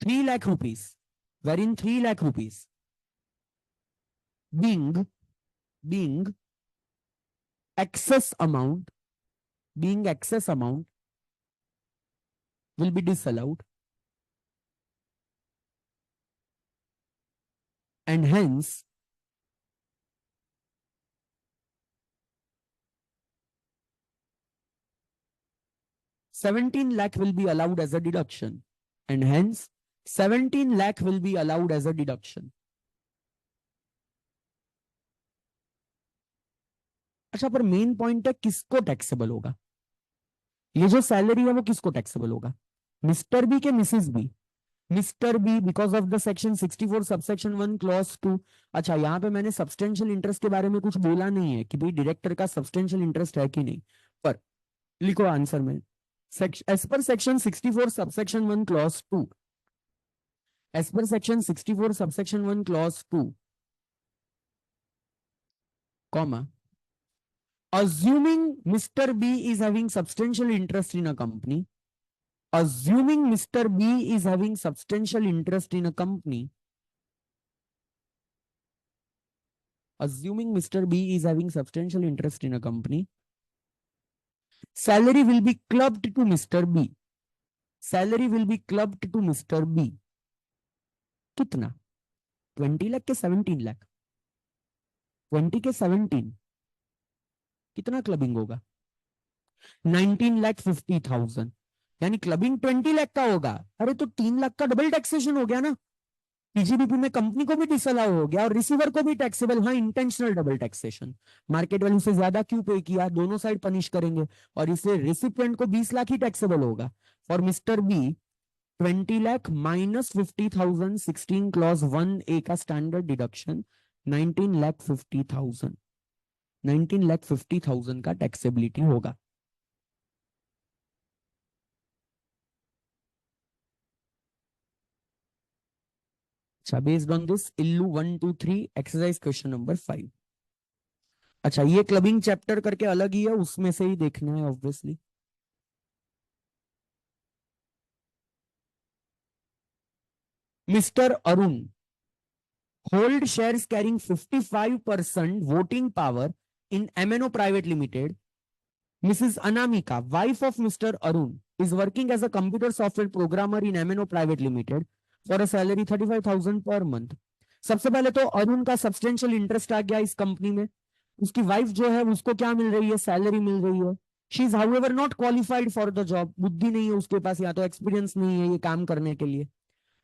3 lakh rupees, wherein 3 lakh rupees being excess amount, being excess amount will be disallowed, and hence $17 lakh will be allowed as a deduction, and hence 17 lakh will be allowed as a deduction. अच्छा पर main point है किसको taxable होगा, ये जो salary है वो किसको टैक्सेबल होगा, मिस्टर बी के Mrs B? Mister B because of the section 64 subsection 1 clause 2. अच्छा यहाँ पे मैंने सब्सटेंशियल इंटरेस्ट के बारे में कुछ बोला नहीं है कि भाई डायरेक्टर का सब्सटेंशियल इंटरेस्ट है कि नहीं, पर लिखो आंसर में as per section 64 subsection 1 clause 2, as per section 64 subsection 1 clause 2 comma, assuming Mr. B is having substantial interest in a company, assuming Mr. B is having substantial interest in a company, assuming Mr. B is having substantial interest in a company, salary will be clubbed to Mr. B, salary will be clubbed to Mr. B. कितना? 20 लाख के 17 लाख, 20 के 17 कितना clubbing होगा? 19,50,000, यानी clubbing 20 lakh का होगा. अरे तो 3 लाख का डबल टैक्सेशन हो गया ना. पीजीबीपी में कंपनी को भी डिसअलाउ हो गया और रिसीवर को भी टैक्सेबल. हाँ intentional double taxation, market value से ज्यादा क्यों पे किया, दोनों साइड पनिश करेंगे और इससे रेसिपिएंट को 20 लाख ही टैक्सेबल होगा. For mister B 20 lakh minus 50,000, 16 clause 1A का स्टैंडर्ड डिडक्शन 19,50,000, 19,50,000 का टैक्सेबिलिटी होगा. अच्छा, based on this illu 1 2 3 exercise question number 5। अच्छा, ये क्लबिंग चैप्टर करके अलग ही है, उसमें से ही देखना है obviously. Mister Arun hold shares carrying 55% voting power in MNO Private Limited. Mrs. Anamika, wife of Mr. Arun, is working as a computer software programmer in MNO Private Limited for a salary 35,000 per month. सबसे पहले तो अरुण का substantial interest आ गया इस company में। उसकी wife जो है उसको क्या मिल रही है, सैलरी मिल रही है। She is however not qualified for the job, बुद्धि नहीं है उसके पास, या तो एक्सपीरियंस नहीं है ये काम करने के लिए।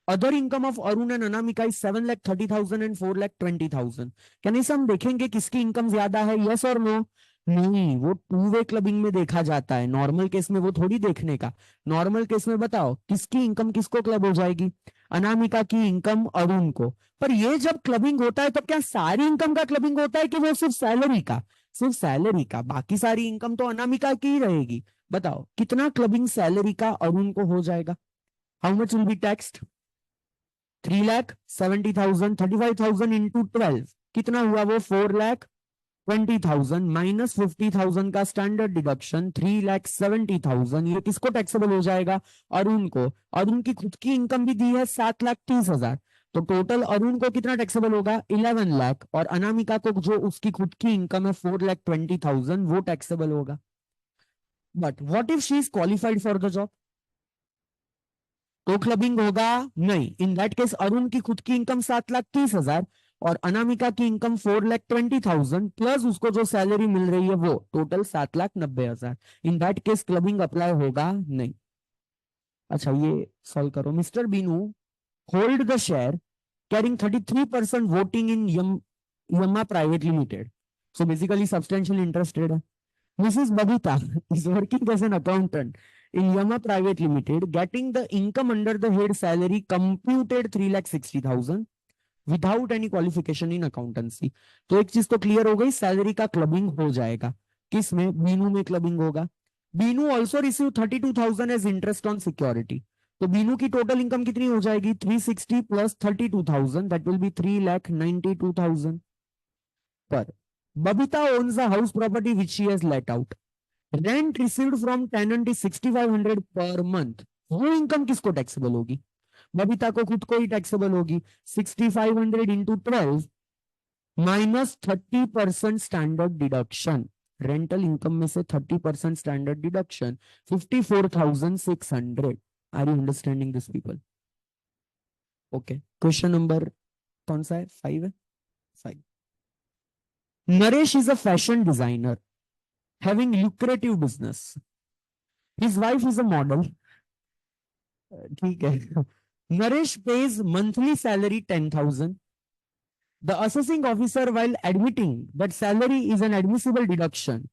Other income of Arun and Anamika is 7,30,000 and 4,20,000। क्या नहीं, हम देखेंगे किसकी इनकम ज्यादा है, यस और नो? नहीं, वो टू वे क्लबिंग में देखा जाता है, नॉर्मल केस में वो थोड़ी देखने का। नॉर्मल केस में बताओ किसकी इनकम किसको क्लब हो जाएगी, अनामिका की इनकम अरुण को। पर ये जब क्लबिंग होता है तब क्या सारी इनकम का क्लबिंग होता है कि वो सिर्फ सैलरी का? सिर्फ सैलरी का, बाकी सारी इनकम तो अनामिका की ही रहेगी। बताओ कितना क्लबिंग सैलरी का अरुण को हो जाएगा? How much will be taxed? 3,70,000, 35,000 into 12 कितना हुआ वो? 4,20,000 माइनस 50,000 का स्टैंडर्ड डिडक्शन 3,70,000। ये किसको टैक्सेबल हो जाएगा? अरुण को। अरुण की खुद की इनकम भी दी है 7,30,000, तो टोटल अरुण को कितना टैक्सेबल होगा? 11 लाख। और अनामिका को जो उसकी खुद की इनकम है 4,20,000 वो टैक्सेबल होगा। But what if she is qualified for the job? तो क्लबिंग होगा नहीं। इन दैट केस अरुण की खुद की इनकम 7,30,000 और अनामिका की इनकम 4,20,000 प्लस उसको जो सैलरी मिल रही है वो total 7,90,000। In that case clubbing apply होगा नहीं। अच्छा, ये सॉल्व करो। Mister Binu hold the share carrying 33% voting in Yama private limited, so basically substantial interested है। Mrs. Babita is working as an accountant in Yama Private Limited, getting the income under the head salary computed 3,60,000 without any qualification in accountancy। तो एक चीज तो clear हो गई, salary का clubbing हो जाएगा। किस में? बीनू में क्लबिंग होगा। Binu also receive 32,000 as interest on security. तो बीनू की टोटल इनकम कितनी हो जाएगी? 360 plus 32,000, that will be 3,92,000 per। Babita owns a house property which she has let out. Rent received from tenant is 6,500 per month। वो income किसको taxable होगी? बबीता को खुद को ही टैक्सेबल होगी। 6,500 into 12 minus 30% standard deduction. Rental income में से 30% standard deduction 54,600। Are you understanding this people? Okay, question number कौन सा है? 5 है। 5। Naresh is a fashion designer having lucrative business. His wife is a model. ठीक है। Naresh pays monthly salary 10,000. The assessing officer, while admitting that salary is an admissible deduction,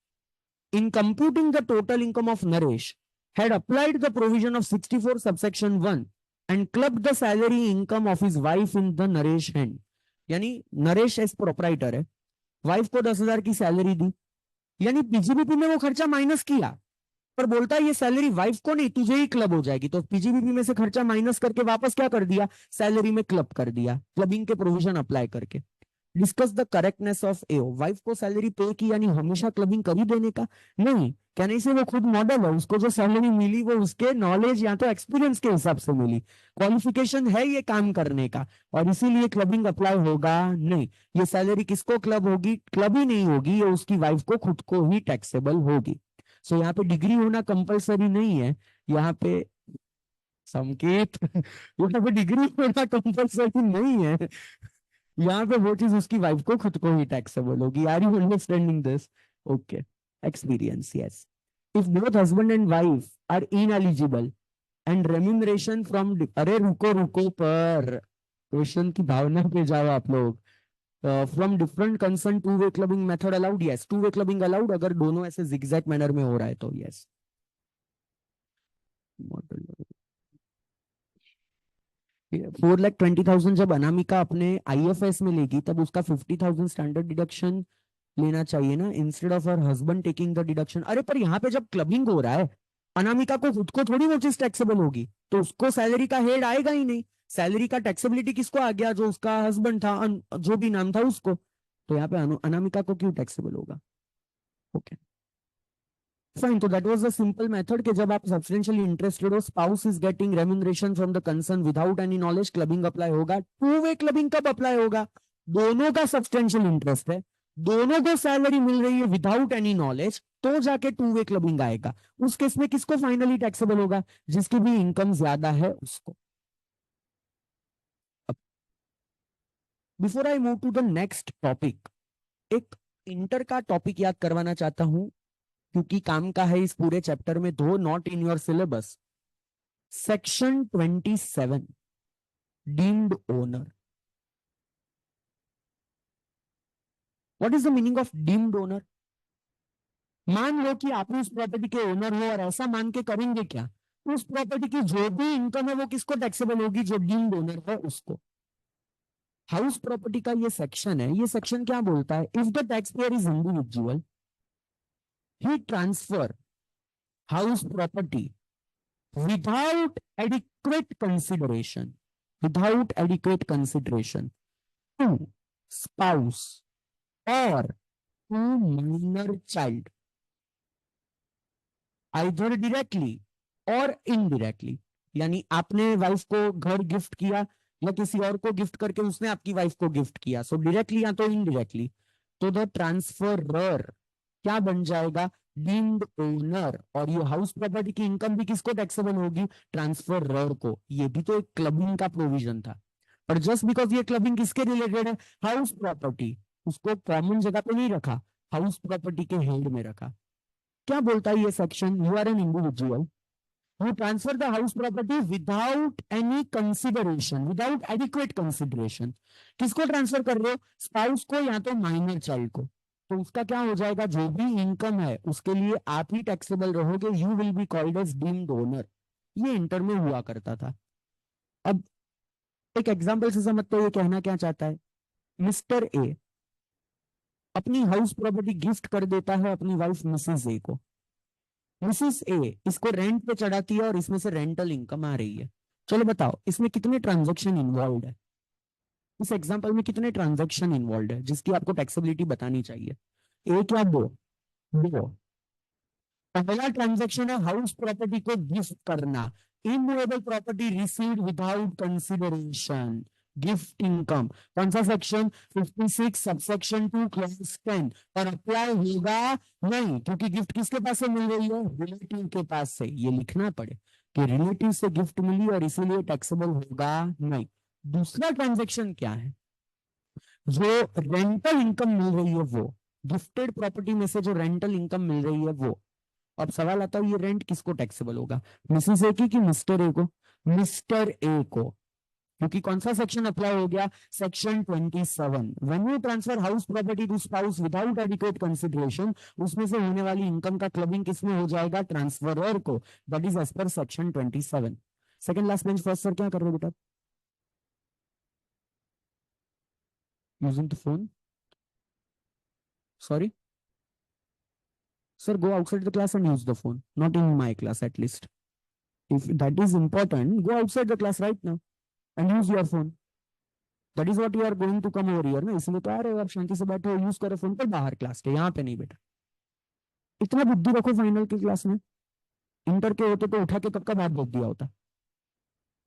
in computing the total income of Naresh, had applied the provision of 64 subsection 1 and clubbed the salary income of his wife in the Naresh hand। यानी Naresh as proprietor है, wife को 10,000 की salary दी, यानी PGBP में वो खर्चा minus किया, पर बोलता है ये सैलरी वाइफ को नहीं तुझे ही क्लब हो जाएगी। तो पीजीबीपी में से खर्चा माइनस करके वापस क्या कर दिया? सैलरी में क्लब कर दिया, क्लबिंग के प्रोविजन अप्लाई करके। Discuss the correctness of AO. Wife को सैलरी पे की यानी हमेशा क्लबिंग कर ही देने का? नहीं, कहने से वो खुद मॉडल है, उसको जो सैलरी मिली वो उसके नॉलेज या तो एक्सपीरियंस के हिसाब से मिली, क्वालिफिकेशन है ये काम करने का, और इसीलिए क्लबिंग अप्लाई होगा नहीं। ये सैलरी किसको क्लब होगी? क्लब ही नहीं होगी, ये उसकी वाइफ को खुद को ही टैक्सेबल होगी। सो यहाँ पे डिग्री होना कंपलसरी नहीं है। यहाँ पे संकेत यहाँ पे डिग्री होना कंपलसरी नहीं है, यहाँ पे वो चीज उसकी वाइफ को खुद को ही टैक्सेबल होगी। Are you understanding this? Okay, experience, yes. If both husband and wife are ineligible and remuneration from, अरे रुको रुको, पर क्वेश्चन की भावना पे जाओ आप लोग। From different concern to way clubbing method allowed? Yes, to way clubbing allowed अगर दोनों ऐसे जिगजैग मैनर में हो रहा है तो यस। 4,20,000 जब अनामिका अपने आईएफएस में लेगी तब उसका 50,000 स्टैंडर्ड डिडक्शन लेना चाहिए ना, instead of her husband taking the deduction. अरे पर यहाँ पे जब क्लबिंग हो रहा है, अनामिका को खुद को थोड़ी वो चीज टैक्सेबल होगी, तो उसको सैलरी का हेड आएगा ही नहीं। सैलरी का टैक्सेबिलिटी किसको आ गया? जो उसका हस्बैंड था, जो भी नाम था उसको। तो यहाँ पे अनामिका को क्यों टैक्सेबल होगा? Okay fine. तो that was the simple method कि जब आप सब्सटेंशियली इंटरेस्टेड हो, spouse is getting remuneration from the concern without any knowledge, clubbing apply होगा। टू वे क्लबिंग कब अप्लाई होगा? दोनों का सब्सटेंशियल इंटरेस्ट है, दोनों को सैलरी मिल रही है विदाउट एनी नॉलेज, तो जाके टू वे क्लबिंग आएगा। उस केस में किसको फाइनली टैक्सेबल होगा? जिसकी भी इनकम ज्यादा है उसको। Before I move to the next topic, एक इंटर का टॉपिक याद करवाना चाहता हूं, क्योंकि काम का है इस पूरे चैप्टर में, दो not in your syllabus. Section 27, deemed owner. What is the meaning of deemed owner? मान लो कि आप उस प्रॉपर्टी के ओनर हो, और ऐसा मान के करेंगे क्या, उस प्रॉपर्टी की जो भी इनकम है वो किसको टैक्सेबल होगी? जो डीम्ड ओनर है उसको। हाउस प्रॉपर्टी का ये सेक्शन है, ये सेक्शन क्या बोलता है? If the tax payer is individual, he transfer house property without adequate consideration, without adequate consideration to spouse or to minor child, either directly or indirectly। यानी आपने वाइफ को घर गिफ्ट किया, या किसी और को गिफ्ट करके उसने आपकी वाइफ को गिफ्ट किया, सो डायरेक्टली या तो इनडायरेक्टली, तो द ट्रांसफरर क्या बन जाएगा? Deemed owner. और ये हाउस प्रॉपर्टी की इनकम भी किसको टैक्सेबल होगी? ट्रांसफरर को। ये भी तो एक क्लबिंग का प्रोविजन था, पर जस्ट बिकॉज ये क्लबिंग किसके रिलेटेड है? हाउस प्रॉपर्टी, उसको कॉमन जगह पे नहीं रखा, हाउस प्रॉपर्टी के हेड में रखा। क्या बोलता है ये section? You are an individual, you transfer the house property without any consideration, without adequate consideration। किसको ट्रांसफर कर रहे हो? स्पाउस को या तो माइनर चाइल्ड को। तो उसका क्या हो जाएगा? जो भी इनकम है उसके लिए आप ही टैक्सेबल रहोगे। You will be called as deemed owner. ये इंटर में हुआ करता था। अब एक एग्जांपल से समझते हो ये कहना क्या चाहता है। मिस्टर ए अपनी हाउस प्रॉपर्टी गिफ्ट कर देता है अपनी वाइफ मिसेस ए को। मिसेस ए इसको रेंट पे चढ़ाती है और इसमें से रेंटल इनकम आ रही है। चलो बताओ इसमें कितने ट्रांजैक्शन इन्वॉल्व है? इस एग्जांपल में कितने ट्रांजैक्शन इन्वॉल्व है जिसकी आपको टैक्सेबिलिटी बतानी चाहिए? एक या दो? दो। पहला ट्रांजैक्शन है हाउस प्रॉपर्टी को गिफ्ट करना, immovable property received without consideration, gift income. कौन सा सेक्शन? 56 subsection 2 class 10। पर अप्लाई होगा नहीं, क्योंकि गिफ्ट किसके पास से मिल रही है? रिलेटिव के पास से। ये लिखना पड़े कि रिलेटिव से गिफ्ट मिली और इसीलिए टैक्सेबल होगा नहीं। दूसरा ट्रांजेक्शन क्या है? जो रेंटल इनकम मिल रही है वो, गिफ्टेड प्रॉपर्टी में से जो रेंटल इनकम मिल रही है वो। अब सवाल आता है ये रेंट किसको टैक्सेबल होगा? मिसेस ए की कि मिस्टर ए को? मिस्टर ए को, क्योंकि कौन सा सेक्शन अप्लाई हो गया? Section 27। When you transfer house property to spouse without adequate consideration, उसमें से होने वाली इनकम का क्लबिंग किसमें हो जाएगा? ट्रांसफरर को। That is as per section 27। Second last bench first sir क्या कर रहे हो बेटा? Using the phone? Sorry sir, go outside the class and use the phone, not in my class at least. If that is important, go outside the class right now and use your phone. That is what you are going to come over here ना, इसलिए तो आ रहे हो आप, शांति से बैठे हो, use करो फोन। पर बाहर क्लास के, यहाँ पे नहीं बेटा। इतना बुद्धि रखो फाइनल की क्लास में। इंटर के होते तो उठा के कब का बाहर भेज दिया होता।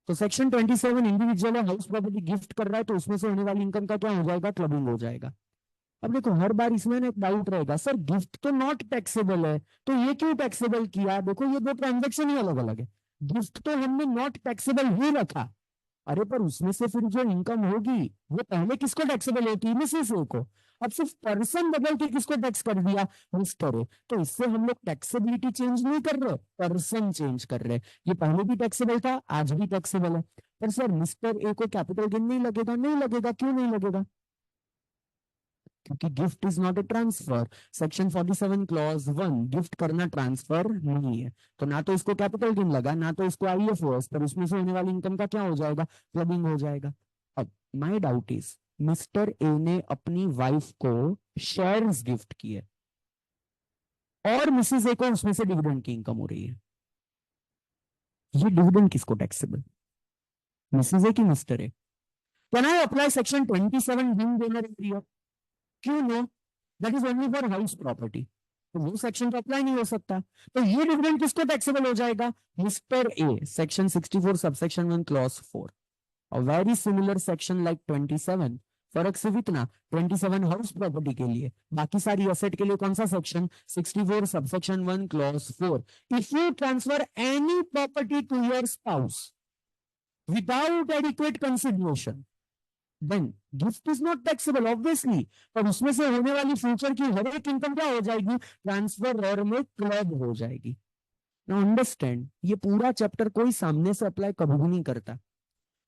तो सेक्शन 27 इंडिविजुअल है, हाउस प्रॉपर्टी गिफ्ट कर रहा है, तो उसमें से होने वाली इनकम का क्या हो जाएगा? क्लबिंग हो जाएगा। अब देखो हर बार इसमें ना एक डाउट रहेगा, सर गिफ्ट तो नॉट टैक्सेबल है, तो ये क्यों टैक्सेबल किया? देखो ये दो ट्रांजेक्शन ही अलग अलग है। गिफ्ट तो हमने नॉट टैक्सेबल ही रखा, अरे पर उसमें से फिर जो इनकम होगी वो पहले किसको टैक्सेबल होती है? मिसेस ए को। अब सिर्फ पर्सन बदल के किसको टैक्स कर दिया? Mister A. तो इससे हम लोग टैक्सेबिलिटी चेंज नहीं कर रहे, पर्सन चेंज कर रहे। ये पहले भी टैक्सेबल था, आज भी टैक्सेबल है। पर सर मिस्टर ए को कैपिटल गेन नहीं लगेगा? नहीं लगेगा। क्यों नहीं लगेगा? क्योंकि gift is not a transfer. Section 47 clause 1, gift करना ट्रांसफर नहीं है। तो ना तो इसको कैपिटल गेन लगा, ना तो इसको आईएफओएस, पर उसमें से होने वाली इनकम का क्या हो जाएगा? क्लबिंग हो जाएगा। अब my doubt is, mister A ने अपनी वाइफ को शेयर्स गिफ्ट किए और मिसेस ए को उसमें से डिविडेंड की इनकम हो रही है। ये डिविडेंड किसको टैक्सेबल? मिसेज ए की Mister A, can I apply section 27 ring owner area? क्यों no? That is only for house property, तो वो सेक्शन तो अप्लाई नहीं हो सकता। तो ये डिविडेंड किसको टैक्सेबल हो जाएगा? Mister A, section 64 subsection 1 clause 4। और वेरी सिमिलर सेक्शन लाइक 27, फर्क सिर्फ इतना, 27 हाउस प्रॉपर्टी के लिए, बाकी सारी एसेट के लिए कौन सा section? 64 subsection 1 clause 4। If you transfer any property to your spouse without adequate consideration, then gift is not taxable obviously, पर उसमें से होने वाली फ्यूचर की हर एक इनकम क्या हो जाएगी? ट्रांसफर और में क्लब हो जाएगी। नाउ अंडरस्टैंड, ये पूरा चैप्टर कोई सामने से अप्लाई कभी भी नहीं करता।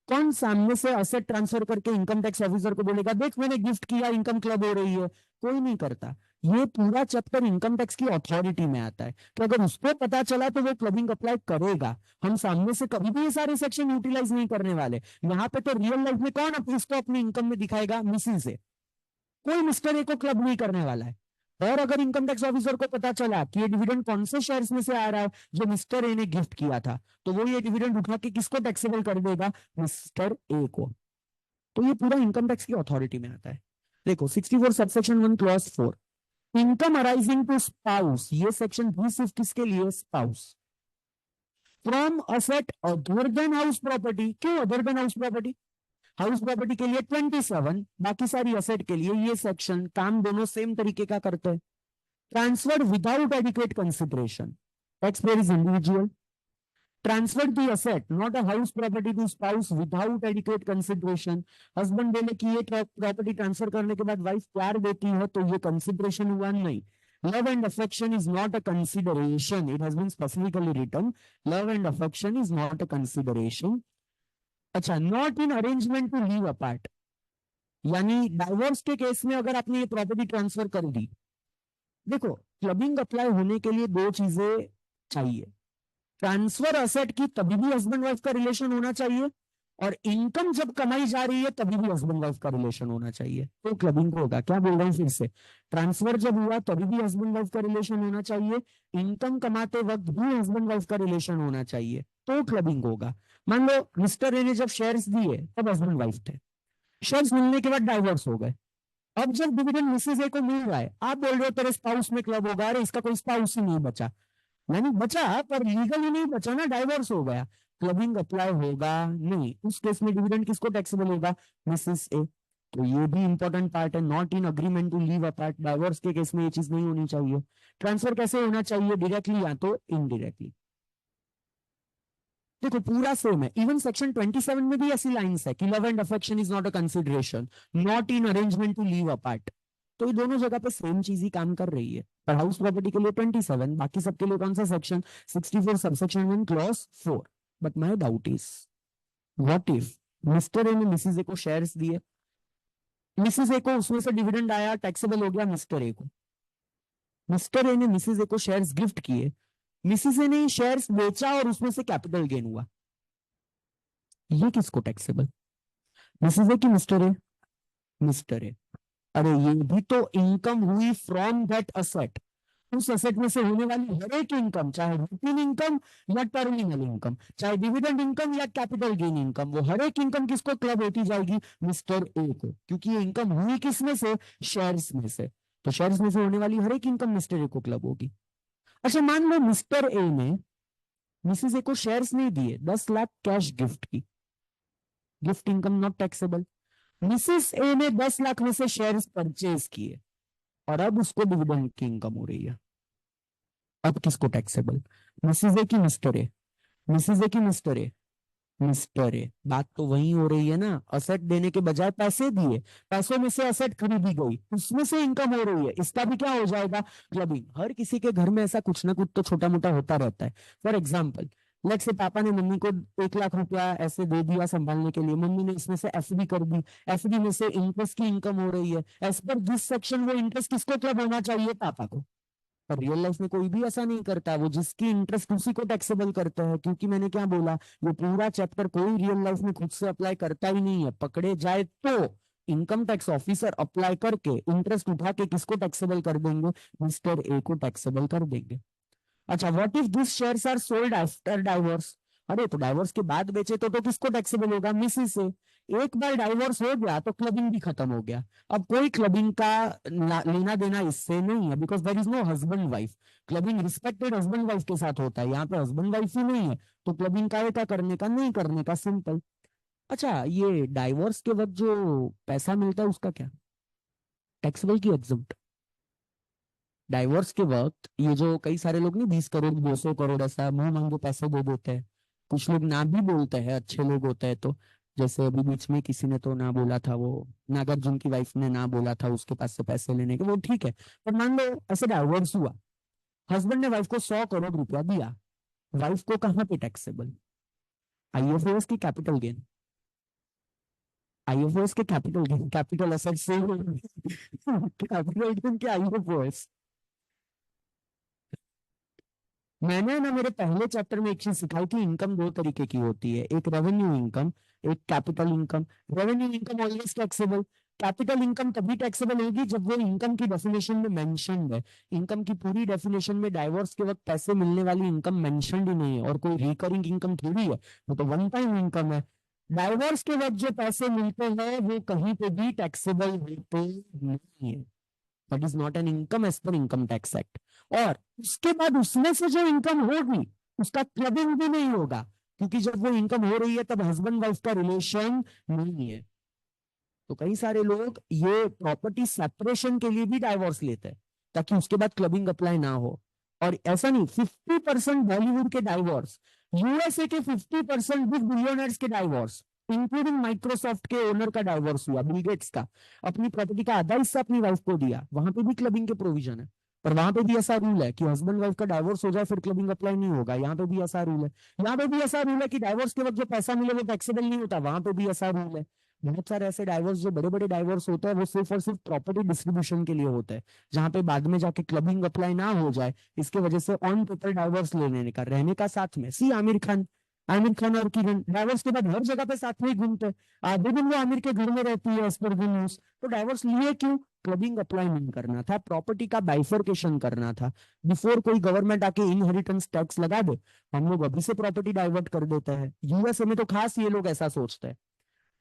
कौन सामने से असेट ट्रांसफर करके इनकम टैक्स ऑफिसर को बोलेगा देख मैंने गिफ्ट किया, इनकम क्लब हो रही है? कोई नहीं करता। ये पूरा चैप्टर इनकम टैक्स की अथॉरिटी में आता है कि अगर उसको पता चला तो वो क्लबिंग अप्लाई करेगा। हम सामने से कभी भी ये सारे सेक्शन यूटिलाइज नहीं करने वाले। यहाँ पे तो रियल लाइफ में कौन इसको अपनी इनकम में दिखाएगा? मिसिस से। कोई मिस्टर ए को क्लब नहीं करने वाला है। और अगर इनकम टैक्स ऑफिसर को पता चला कि ये डिविडेंड कौन से शेयर्स में से आ रहा है जो मिस्टर ए ने गिफ्ट किया था, तो वो ये डिविडेंड उठा के किसको टैक्सेबल कर देगा? मिस्टर ए को। तो ये पूरा इनकम टैक्स की अथॉरिटी में आता है। देखो 64 subsection 1 clause 4, income arising to spouse, ये सेक्शन भी सिर्फ किसके लिए? Spouse. From asset other than house property. क्यों other than house property? House property के लिए 27, बाकी सारी असेट के लिए ये सेक्शन काम दोनों सेम तरीके का करते हैं। Transferred without adequate consideration, tax payer is individual, transferred the asset not a house property to spouse without adequate consideration. Husband बोले कि ये प्रॉपर्टी ट्रांसफर करने के बाद वाइफ प्यार देती है तो ये कंसिडरेशन हुआ नहीं। Love and affection is not a consideration, it has been specifically written, love and affection is not a consideration. अच्छा, not in arrangement to live apart, यानी डाइवोर्स के केस में अगर आपने ये प्रॉपर्टी ट्रांसफर कर दी, देखो क्लबिंग अप्लाई होने के लिए दो चीजें चाहिए। ट्रांसफर असेट की तभी भी हस्बैंड वाइफ का रिलेशन होना चाहिए, और इनकम जब कमाई जा रही है तभी भी हस्बैंड वाइफ का रिलेशन होना चाहिए, तो क्लबिंग को होगा। क्या बोल रहा हूँ फिर से? ट्रांसफर जब हुआ तभी भी हस्बैंड वाइफ का रिलेशन होना चाहिए, इनकम कमाते वक्त भी हस्बैंड वाइफ का रिलेशन होना चाहिए, तो क्लबिंग होगा। मान लो मिस्टर ए ने जब शेयर्स दिए तब हस्बैंड वाइफ थे, शेयर्स मिलने के बाद डाइवोर्स हो गए, अब जब डिविडेंड मिसेज ए को मिल रहा है, आप बोल रहे हो तेरे स्पाउस में क्लब होगा, अरे इसका कोई स्पाउस ही नहीं बचा। नहीं बचा, पर लीगली नहीं बचा ना, डाइवोर्स हो गया, क्लबिंग अप्लाई होगा नहीं। उस केस में डिविडेंड किसको टैक्सेबल होगा? Mrs A. तो ये भी इंपॉर्टेंट पार्ट है, not in agreement to live apart, divorce के केस में ये चीज नहीं होनी चाहिए। ट्रांसफर कैसे होना चाहिए? डायरेक्टली या तो इनडायरेक्टली। देखो पूरा सेम है, इवन सेक्शन 27 में भी ऐसी लाइंस है कि love and affection is not a consideration, not in arrangement to live apart. तो ये दोनों जगह पे सेम चीज ही काम कर रही है। पर हाउस प्रॉपर्टी के लिए 27, बाकी सबके लिए कौन सा section? 64 subsection 1 clause 4। But my doubt is, what if mister A ने मिसिस ए को शेयर्स दिए, मिसिस ए को उसमें से डिविडेंड आया, टैक्सेबल हो गया मिस्टर ए को। मिस्टर ए ने मिसिस ए को शेयर्स गिफ्ट किए, मिसिस ए ने शेयर्स बेचा और उसमें से कैपिटल गेन हुआ, ये किसको टैक्सेबल? मिसिस ए की मिस्टर ए? Mister A. अरे ये भी तो इनकम हुई फ्रॉम दैट असेट, उस असेट में से होने वाली हर एक इनकम, चाहे रूटीन इनकम या टर्मिनल इनकम, चाहे डिविडेंड इनकम या कैपिटल गेन इनकम, वो हर एक इनकम किसको क्लब होती जाएगी? मिस्टर ए को, क्योंकि ये इनकम हुई किसमें से? शेयर्स में से। तो शेयर्स में से होने वाली हर एक इनकम मिस्टर ए को क्लब होगी। अच्छा मान लो मिस्टर ए ने मिसिस ए को शेयर्स नहीं दिए, 10 लाख कैश गिफ्ट की, gift income not taxable. Mrs A ने 10 लाख में से शेयर्स परचेज किए और अब उसको डिविडेंड की इनकम हो रही है, अब किसको टैक्सेबल? मिसिस ए की मिस्टर ए? मिसिस ए की मिस्टर ए? Mister A. बात तो वही हो रही है ना, असेट देने के बजाय पैसे दिए, पैसों में से असेट खरीदी गई, उसमें से इनकम हो रही है, इसका भी क्या हो जाएगा? क्लबिंग। हर किसी के घर में ऐसा कुछ ना कुछ तो छोटा मोटा होता रहता है। फॉर एग्जाम्पल, लेट से पापा ने मम्मी को 1 लाख रुपया ऐसे दे दिया संभालने के लिए, मम्मी ने इसमें से एफडी कर दी, एफडी में से इंटरेस्ट की इनकम हो रही है, एज पर दिस सेक्शन वो इंटरेस्ट किसको क्लब होना चाहिए? पापा को। पर रियल लाइफ में कोई भी ऐसा नहीं करता, वो जिसकी इंटरेस्ट उसी को टैक्सेबल करता है, क्योंकि मैंने क्या बोला, ये पूरा चैप्टर कोई रियल लाइफ में खुद से अप्लाई करता ही नहीं है। पकड़े जाए तो इनकम टैक्स ऑफिसर अप्लाई करके इंटरेस्ट उठा के किसको टैक्सेबल कर देंगे? मिस्टर ए को टैक्सेबल कर देंगे। अच्छा, what if this shares are sold after divorce? अरे तो डाइवोर्स के बाद बेचे तो किसको टैक्सेबल होगा? मिसेस से। एक बार डाइवोर्स हो गया तो क्लबिंग भी खत्म हो गया। अब कोई क्लबिंग का लेना देना इससे नहीं है, because there is no husband wife. Clubbing respected husband wife के साथ होता है, यहाँ पे हस्बैंड वाइफ ही नहीं है, तो क्लबिंग का है क्या करने का, नहीं करने का, सिंपल। अच्छा, ये डाइवोर्स के वक्त जो पैसा मिलता है उसका क्या, टैक्सेबल की एग्जम्प्ट? डाइवोर्स के वक्त ये जो कई सारे लोग नहीं 20 करोड़ 200 करोड़ ऐसा मुंह मांगो पैसे दे देते हैं, कुछ लोग ना भी बोलते हैं, अच्छे लोग होते हैं तो। जैसे अभी बीच में किसी ने तो ना बोला था, वो नागार्जुन की वाइफ ने ना बोला था उसके पास से पैसे लेने के, वो ठीक है। पर मान लो ऐसे डाइवोर्स हुआ, हस्बैंड ने वाइफ को 100 करोड़ रुपया दिया, वाइफ को कहाँ पे टैक्सेबल? आईएफओएस की कैपिटल गेन, आईएफओएस के कैपिटल गेन, कैपिटल असेट से कैपिटल गेन के आईएफओएस। मैंने ना मेरे पहले चैप्टर में एक चीज सिखाई कि इनकम दो तरीके की होती है, एक रेवेन्यू इनकम, एक capital income. Revenue income always taxable. Capital income तभी टैक्सेबल होगी जब वो इनकम की डेफिनेशन में मेंशन्ड है। इनकम की पूरी डेफिनेशन में डाइवोर्स के वक्त पैसे मिलने वाली इनकम मेंशन्ड ही नहीं है, और कोई रिकरिंग इनकम थोड़ी है, वो तो वन टाइम इनकम है। डाइवोर्स के वक्त जो पैसे मिलते हैं वो कहीं पे भी टैक्सेबल होते नहीं है। That is not an income as per income tax act. और उसके बाद उसमें से जो इनकम होगी उसका क्लबिंग भी नहीं होगा, क्योंकि जब वो इनकम हो रही है तब हस्बैंड वाइफ का रिलेशन नहीं है। तो कई सारे लोग ये प्रॉपर्टी सेपरेशन के लिए भी डाइवोर्स लेते हैं ताकि उसके बाद क्लबिंग अप्लाई ना हो। और ऐसा नहीं, 50% बॉलीवुड के डाइवोर्स, यूएसए के 50% बिग बिलियनर्स के डाइवोर्स, इंक्लूडिंग माइक्रोसॉफ्ट के ओनर का डाइवोर्स हुआ, बिल गेट्स का, अपनी प्रॉपर्टी का आधा हिस्सा अपनी वाइफ को दिया, वहां पे भी क्लबिंग के प्रोविजन है। पर वहां पे भी ऐसा रूल है कि हस्बैंड वाइफ का डाइवोर्स हो जाए फिर क्लबिंग अप्लाई नहीं होगा, यहाँ पे भी ऐसा रूल है। यहाँ पे भी ऐसा रूल है कि डाइवोर्स के वक्त जो पैसा मिले वो टैक्सेबल नहीं होता, वहां पे भी ऐसा रूल है। बहुत सारे ऐसे डाइवोर्स जो बड़े बड़े डाइवोर्स होते हैं वो सिर्फ और सिर्फ प्रॉपर्टी डिस्ट्रीब्यूशन के लिए होते हैं, जहां पे बाद में जाके क्लबिंग अप्लाई ना हो जाए, इसके वजह से ऑन पेपर डाइवोर्स लेने का, रहने का साथ में। सी आमिर खान, आमिर खान और किरण डाइवोर्स के बाद हर जगह पे साथ में ही घूमते हैं, आधे दिन वो आमिर के घर में रहती है एज पर द न्यूज। तो डाइवोर्स लिए क्यों? क्लबिंग अप्लाई नहीं करना था, प्रॉपर्टी का बाइफर्केशन करना था। बिफोर कोई गवर्नमेंट आके इनहेरिटेंस टैक्स लगा दे, हम लोग अभी से प्रॉपर्टी डाइवर्ट कर देते हैं। यूएसए में तो खास ये लोग ऐसा सोचते हैं,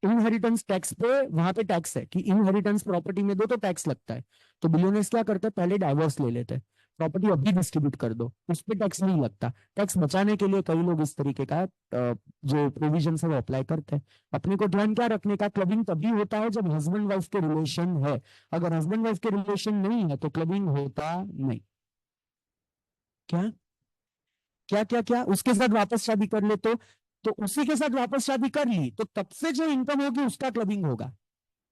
इनहेरिटेंस टैक्स पे वहां पे टैक्स है कि इनहेरिटेंस प्रॉपर्टी में दो तो टैक्स लगता है। तो बिलियनर्स क्या करते हैं, पहले डाइवोर्स ले लेते हैं, प्रॉपर्टी अभी डिस्ट्रीब्यूट कर दो, उस पर टैक्स नहीं लगता। टैक्स बचाने के लिए कई लोग इस तरीके का जो प्रोविजन है वो अप्लाई करते हैं। अपने को ध्यान क्या रखने का, क्लबिंग तभी होता है जब हस्बैंड वाइफ के रिलेशन है, अगर हस्बैंड वाइफ के रिलेशन नहीं है तो क्लबिंग होता नहीं। क्या क्या क्या क्या उसके साथ वापस शादी कर ले तो उसी के साथ वापस शादी कर ली तो तब से जो इनकम होगी उसका क्लबिंग होगा,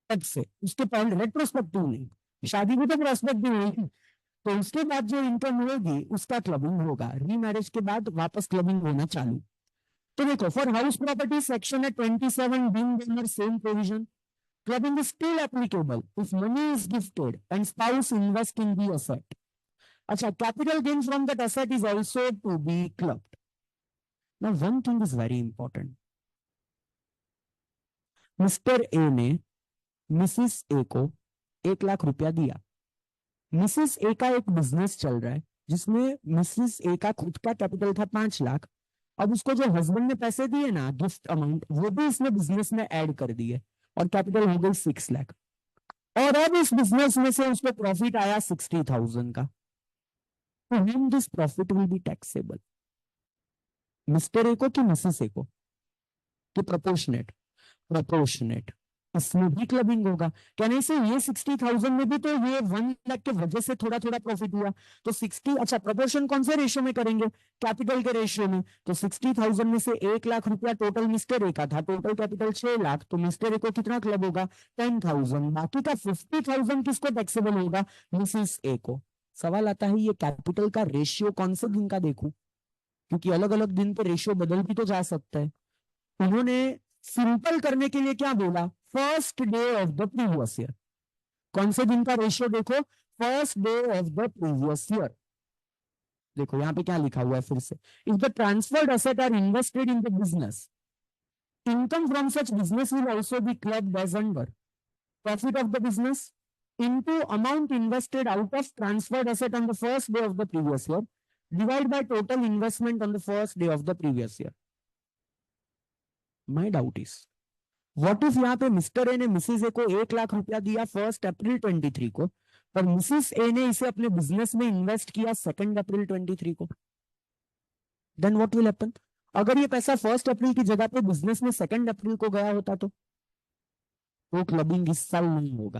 तब से। उसके पहले रेट्रोस्पेक्टिव नहीं, शादी भी तो प्रोस्पेक्टिव नहीं। तो उसके बाद जो इनकम होगी उसका क्लबिंग होगा, रीमैरिज के बाद वापस क्लबिंग होना चालू। तो देखो, फॉर हाउस प्रॉपर्टी सेक्शन है 27 being under same provision, clubbing is still applicable if money is gifted and spouse invest in the asset. अच्छा, capital gain from that asset is also to be clubbed. Now one thing is very important, Mister A ने Mrs ए को 1 लाख रुपया दिया। Mrs ए का एक business चल रहा है जिसमें मिसिस ए का खुद का कैपिटल था 5 लाख। अब उसको जो हस्बैंड ने पैसे दिए ना, गिफ्ट अमाउंट, वो भी इसने बिजनेस में ऐड कर दिए और कैपिटल हो गई 6 लाख। और अब इस बिजनेस में से उसको प्रॉफिट आया 60,000 का। तो when this profit will be taxable, mister A को कि मिसिस ए को, कि प्रोपोर्शनेट? प्रोपोर्शनेट। इसमें भी क्लबिंग होगा। कहने से ये 60,000 में भी तो ये 1 लाख के वजह से थोड़ा थोड़ा प्रॉफिट हुआ, तो 60, अच्छा प्रोपोर्शन कौन से रेशियो में करेंगे, कैपिटल के रेशियो में। तो 60,000 में से 1 लाख रुपया टोटल मिस्टर ए का था, टोटल कैपिटल 6 लाख, तो मिस्टर ए को कितना क्लब होगा, 10,000। बाकी का 50,000 किसको टैक्सेबल होगा, मिसिस ए को। सवाल आता है ये कैपिटल का रेशियो कौन से दिन का देखूं, क्योंकि अलग अलग दिन पे रेशियो बदल भी तो जा सकता है। उन्होंने सिंपल करने के लिए क्या बोला, first day of the previous year. कौन से दिन का रेशियो देखो, first day of the previous year. देखो यहां पे क्या लिखा हुआ है फिर से, if the transferred asset are invested in the business, income from such business will also be clubbed as under profit of the business into amount invested out of transferred asset on the first day of the previous year divided by total investment on the first day of the previous year. My doubt is, what if यहाँ पे mister A ने Mrs ए को 1 लाख रुपया दिया 1 अप्रैल 23 को, पर Mrs A ने इसे अपने बिजनेस में इन्वेस्ट किया 2 अप्रैल 23 को, देन व्हाट विल हैपन? अगर ये पैसा 1 अप्रैल की जगह पे बिजनेस में 2 अप्रैल को गया होता तो क्लबिंग इस साल नहीं होगा,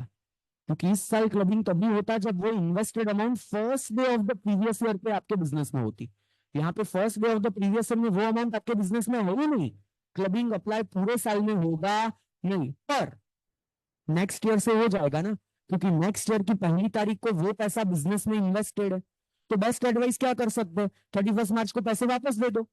क्योंकि इस साल क्लबिंग तभी होता जब वो invested amount first day of the previous year पे आपके बिजनेस में होती। यहाँ पे first day of the previous year में वो अमाउंट आपके बिजनेस में है ही नहीं, क्लबिंग अप्लाई पूरे साल में होगा नहीं, पर नेक्स्ट ईयर से हो जाएगा ना, क्योंकि नेक्स्ट ईयर की 1 तारीख को वो पैसा बिजनेस में इन्वेस्टेड है। तो बेस्ट एडवाइस क्या कर सकते हैं, 31 मार्च को पैसे वापस दे दो,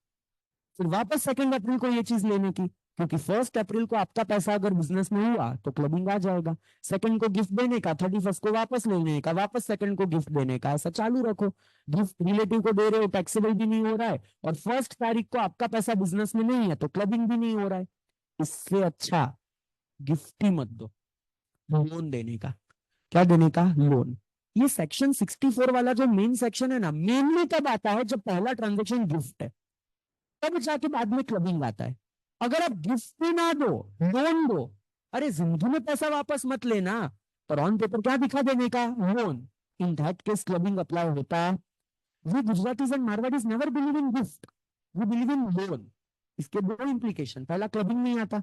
फिर वापस 2 अप्रैल को ये चीज लेने की, क्योंकि 1 अप्रैल को आपका पैसा अगर बिजनेस में हुआ तो क्लबिंग आ जाएगा। सेकंड को गिफ्ट देने का, 31 को वापस लेने का, वापस सेकंड को गिफ्ट देने का, ऐसा चालू रखो। गिफ्ट रिलेटिव को दे रहे हो, टैक्सेबल भी नहीं हो रहा है, और 1 तारीख को आपका पैसा बिजनेस में नहीं है तो क्लबिंग भी नहीं हो रहा है। इससे अच्छा गिफ्ट ही मत दो, लोन देने का। क्या देने का? लोन। ये सेक्शन 64 वाला जो मेन सेक्शन है ना, मेनली तब आता है जब पहला ट्रांजेक्शन गिफ्ट है, तब जाके बाद में क्लबिंग आता है। अगर आप गिफ्ट भी ना दो, लोन दो, अरे जिंदगी में पैसा वापस मत लेना, पर ऑन पेपर क्या दिखा देने का? Loan. In that case clubbing apply होता। We Gujaratis and Marwaris never believe in gift, we believe in loan. इसके दो इंप्लीकेशन, पहला क्लबिंग नहीं आता,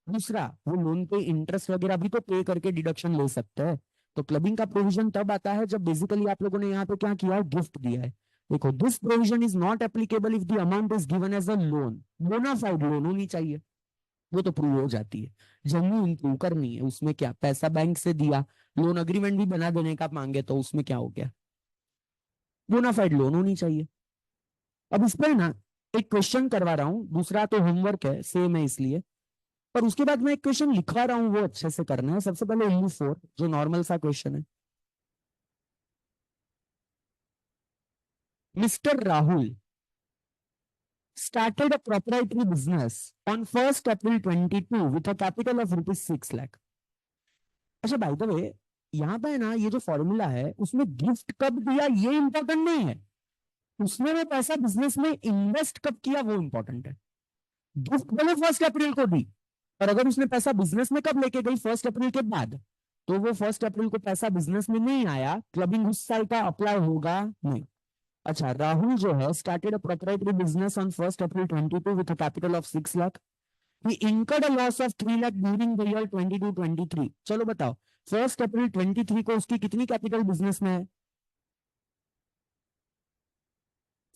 दूसरा वो लोन पे इंटरेस्ट वगैरह भी तो पे करके डिडक्शन ले सकते हैं। तो क्लबिंग का प्रोविजन तब आता है जब बेसिकली आप लोगों ने यहाँ पे क्या किया है, गिफ्ट दिया है। देखो, this provision is not applicable if the amount is given as a loan. Bona fide loan होनी चाहिए, वो तो प्रूव हो जाती है, जेन्युइन प्रूव करनी है। उसमें क्या, पैसा बैंक से दिया, लोन अग्रीमेंट भी बना देने का मांगे तो उसमें क्या हो गया, बोनाफाइड लोन होनी चाहिए। अब इस पर ना एक क्वेश्चन करवा रहा हूं, दूसरा तो होमवर्क है, सेम है इसलिए, पर उसके बाद मैं एक क्वेश्चन लिखवा रहा हूं, वो अच्छे से करना है। सबसे पहले U4 जो नॉर्मल सा क्वेश्चन है। Mister Rahul started a proprietary business on 1st April 22 with a capital of rupees 6 lakh. अच्छा, बाय द वे यहाँ पे ना ये जो फॉर्मूला है उसमें गिफ्ट कब दिया ये इंपॉर्टेंट नहीं है, उसने वो पैसा बिजनेस में इन्वेस्ट कब किया वो इंपॉर्टेंट है। गिफ्ट भले 1 अप्रैल को दी, पर अगर उसने पैसा बिजनेस में कब लेके गई, 1 अप्रैल के बाद, तो वो 1 अप्रैल को पैसा बिजनेस में नहीं आया, क्लबिंग उस साल का अप्लाई होगा नहीं। अच्छा, राहुल जो है started a proprietary business on 1st April 22 with a capital of 6 lakh. He incurred a loss of 3 lakh during the year 22-23। चलो बताओ, 1 अप्रैल 23 को उसकी कितनी कैपिटल बिजनेस में है?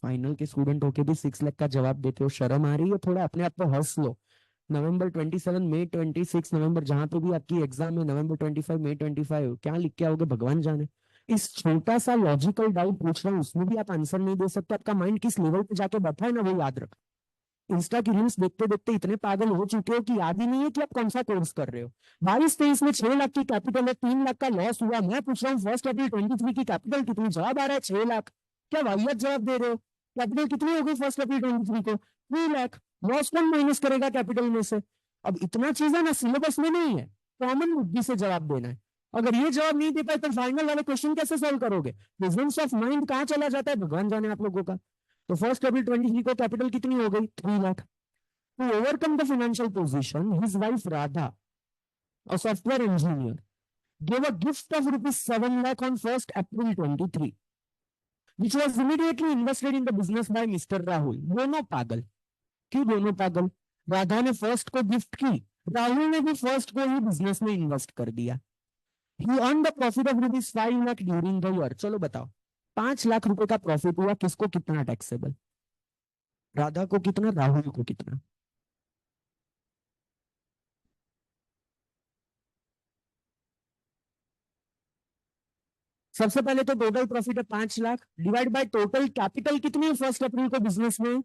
फाइनल के स्टूडेंट होके भी 6 लाख का जवाब देते हो, शर्म आ रही है? थोड़ा अपने आप पे हंस लो। नवंबर 27, मई 26 नवंबर, जहां पे भी आपकी एग्जाम है, नवंबर 25, मई 25, क्या लिख के आओगे भगवान जाने। इस छोटा सा लॉजिकल डाउट पूछ रहा हूँ, उसमें भी आप आंसर नहीं दे सकते। आपका माइंड किस लेवल पे जाके बैठा है ना, वो याद रख। इंस्टा की रील्स देखते देखते इतने पागल हो चुके हो कि याद ही नहीं है कि आप कौन सा कोर्स कर रहे हो। 22-23 में 6 लाख की कैपिटल है, 3 लाख का लॉस हुआ। मैं पूछ रहा हूँ 1 अप्रैल 23 की कैपिटल कितनी? जवाब आ रहा है 6 लाख। क्या वाहियत जवाब दे रहे हो? कैपिटल कितनी होगी 1 अप्रैल 23 को? 3 लाख। लॉस कौन माइनस करेगा कैपिटल में से? अब इतना चीज है ना, सिलेबस में नहीं है, कॉमन बुद्धि से जवाब देना है। अगर ये जवाब नहीं दे पाए तो फाइनल वाले क्वेश्चन कैसे सॉल्व करोगे? प्रेजेंस ऑफ माइंड कहाँ चला जाता है भगवान जाने आप लोगों का। तो 1 अप्रैल 23 को कैपिटल कितनी हो गई? 3 lakh. To overcome the financial position, his wife Radha, a software engineer, gave a gift of rupees 7 lakh on 1st April 23, which was immediately invested in the business by Mr. Rahul. दोनों पागल। क्यों दोनों पागल? राधा ने first को gift की, राहुल ने भी फर्स्ट को ही बिजनेस में इन्वेस्ट कर दिया। He earned the profit of rupees 5 lakh during the year. चलो बताओ, 5 लाख रुपए का प्रॉफिट हुआ, किसको कितना टैक्सेबल? राधा को कितना, राहुल को कितना? सबसे पहले तो टोटल प्रॉफिट है 5 lakh, divide by total capital कितनी है 1 अप्रैल को बिजनेस में?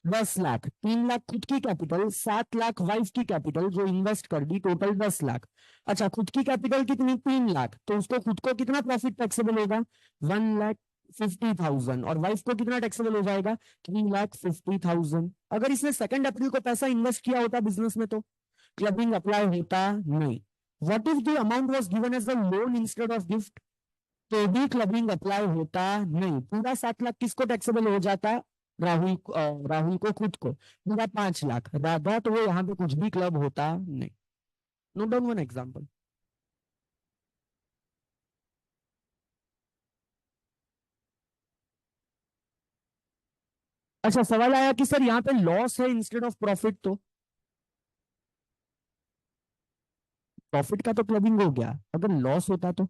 10 लाख। 3 लाख खुद की कैपिटल, 7 लाख वाइफ की कैपिटल जो इन्वेस्ट कर दी, टोटल 10 लाख। अच्छा, खुद की कैपिटल कितनी? 3 लाख, तो उसको खुद को कितना प्रॉफिट टैक्सेबल होगा? 1,50,000। और वाइफ को कितना टैक्सेबल हो जाएगा? 3,50,000। अगर इसने 2 अप्रैल को पैसा इन्वेस्ट किया होता बिजनेस में तो क्लबिंग अप्लाई होता नहीं। What if the amount was given as a loan instead of gift? तो भी क्लबिंग अप्लाई होता नहीं। पूरा 7 लाख किसको टैक्सेबल हो जाता? राहुल को खुद को मेरा 5 लाख, राधा तो वो यहाँ पे कुछ भी क्लब होता नहीं। Note down one example. अच्छा, सवाल आया कि सर यहाँ पे लॉस है इंस्टेड ऑफ प्रॉफिट, तो प्रॉफिट का तो क्लबिंग हो गया, अगर लॉस होता तो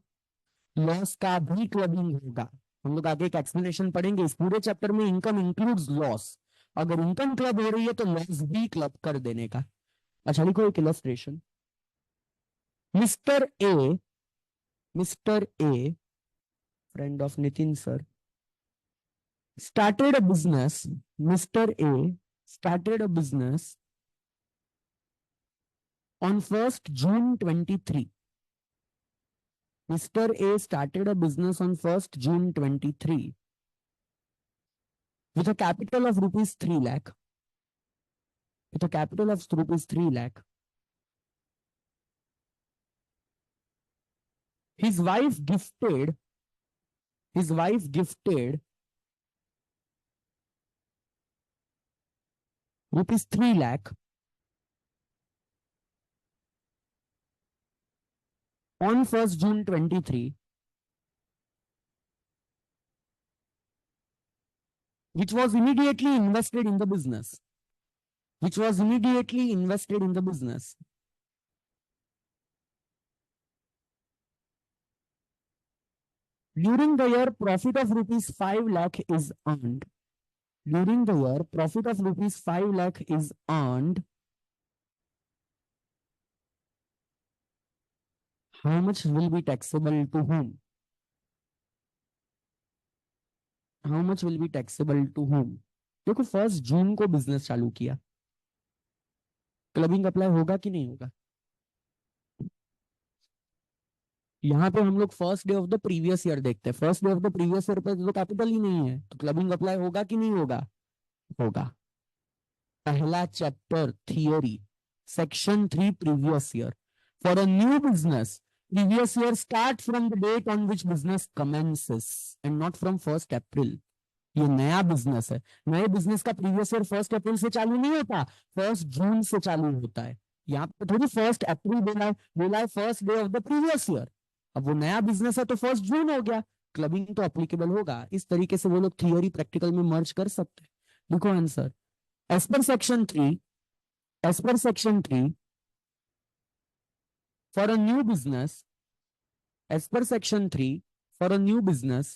लॉस का भी क्लबिंग होगा। हम लोग आगे एक एक्सप्लेनेशन पढ़ेंगे, इस पूरे चैप्टर में इनकम इंक्लूड्स लॉस। अगर इनकम क्लब हो रही है तो लॉस भी क्लब कर देने का। अच्छा लिखो एक illustration. Mister A, mister A, friend of Nitin sir, started a business. Mr. A started a business on 1st June 23. Mr. A started a business on 1st June 23 with a capital of rupees 3 lakh. With a capital of rupees 3 lakh. His wife gifted rupees 3 lakh on 1st June 23, which was immediately invested in the business. Which was immediately invested in the business. During the year, profit of rupees 5 lakh is earned. During the year, profit of rupees 5 lakh is earned. How much will be taxable to whom? How much will be taxable to whom? देखो 1 जून को business चालू किया, clubbing apply होगा कि नहीं होगा? यहाँ पे हम लोग first day of the previous year देखते हैं, first day of the previous year पे तो कैपिटल ही नहीं है, तो क्लबिंग अप्लाई होगा कि नहीं होगा? होगा। पहला chapter theory, section 3 previous year. For a new business, previous year start from the date on which business commences and not from 1 April. ये नया बिजनेस है, नए बिजनेस का प्रीवियस ईयर 1 अप्रैल से चालू नहीं होता, 1 जून से चालू होता है। यहाँ पे थोड़ी 1 अप्रैल बोला है 1st day of the previous year. अब वो नया बिजनेस है तो 1 जून हो गया, क्लबिंग तो अप्लीकेबल होगा। इस तरीके से वो लोग थियोरी प्रैक्टिकल में मर्ज कर सकते हैं। देखो answer, as per section 3, as per section 3, for a new business, as per section 3, for a new business,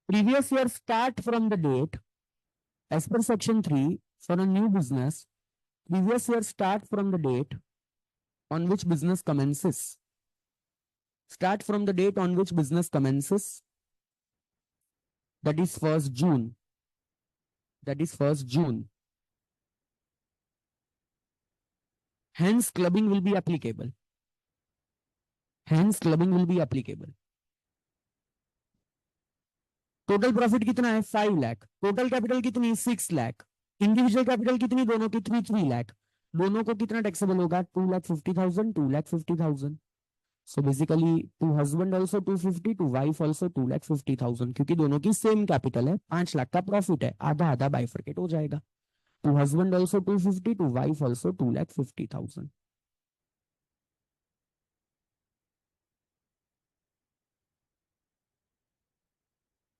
previous year start from the date, as per section 3, for a new business, previous year start from the date on which business commences. Start from the date on which business commences, that is 1st June. That is 1st June. Hence, clubbing will be applicable. Hence, clubbing will be applicable. Total profit कितना है? 5 lakh. Total capital कितनी? 6 lakh. Individual capital कितनी दोनों की? 3 लाख। दोनों को कितना taxable होगा? 2,50,000, 2,50,000। So basically to husband also 250, to wife also 2,50,000, क्योंकि दोनों की सेम कैपिटल है, 5 लाख का प्रॉफिट है, आधा आधा बाइफरकेट हो जाएगा। To husband also 250, to wife also 2,50,000।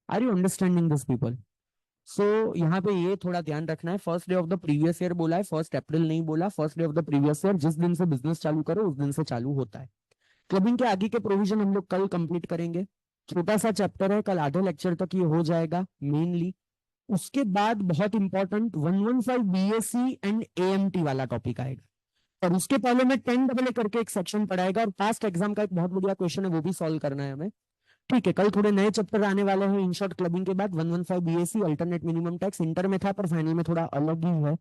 Are you understanding this people? So यहाँ पे ये थोड़ा ध्यान रखना है, 1st day of the previous year बोला है, 1 अप्रैल नहीं बोला। 1st day of the previous year, जिस दिन से बिजनेस चालू करो उस दिन से चालू होता है। क्लबिंग के आगे के प्रोविजन हम लोग कल कंप्लीट करेंगे। छोटा सा चैप्टर है, कल आधे लेक्चर तक ये हो जाएगा मेनली। उसके बाद बहुत इंपॉर्टेंट 115 बीएससी एंड एएमटी वाला टॉपिक आएगा, और उसके पहले में 10 करके एक सेक्शन पढ़ाएगा, और पास्ट एग्जाम का एक बहुत बढ़िया क्वेश्चन है, वो भी सॉल्व करना है हमें। ठीक है, कल थोड़े नए चैप्टर आने वाले हैं इन शॉर्ट क्लबिंग के बाद। 115 BSc, alternate minimum tax, inter में था पर फाइनल में थोड़ा अलग ही है।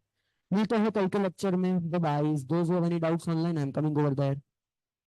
मिलते हैं कल के लेक्चर में। Bye. Those have any doubts online, I am coming over there.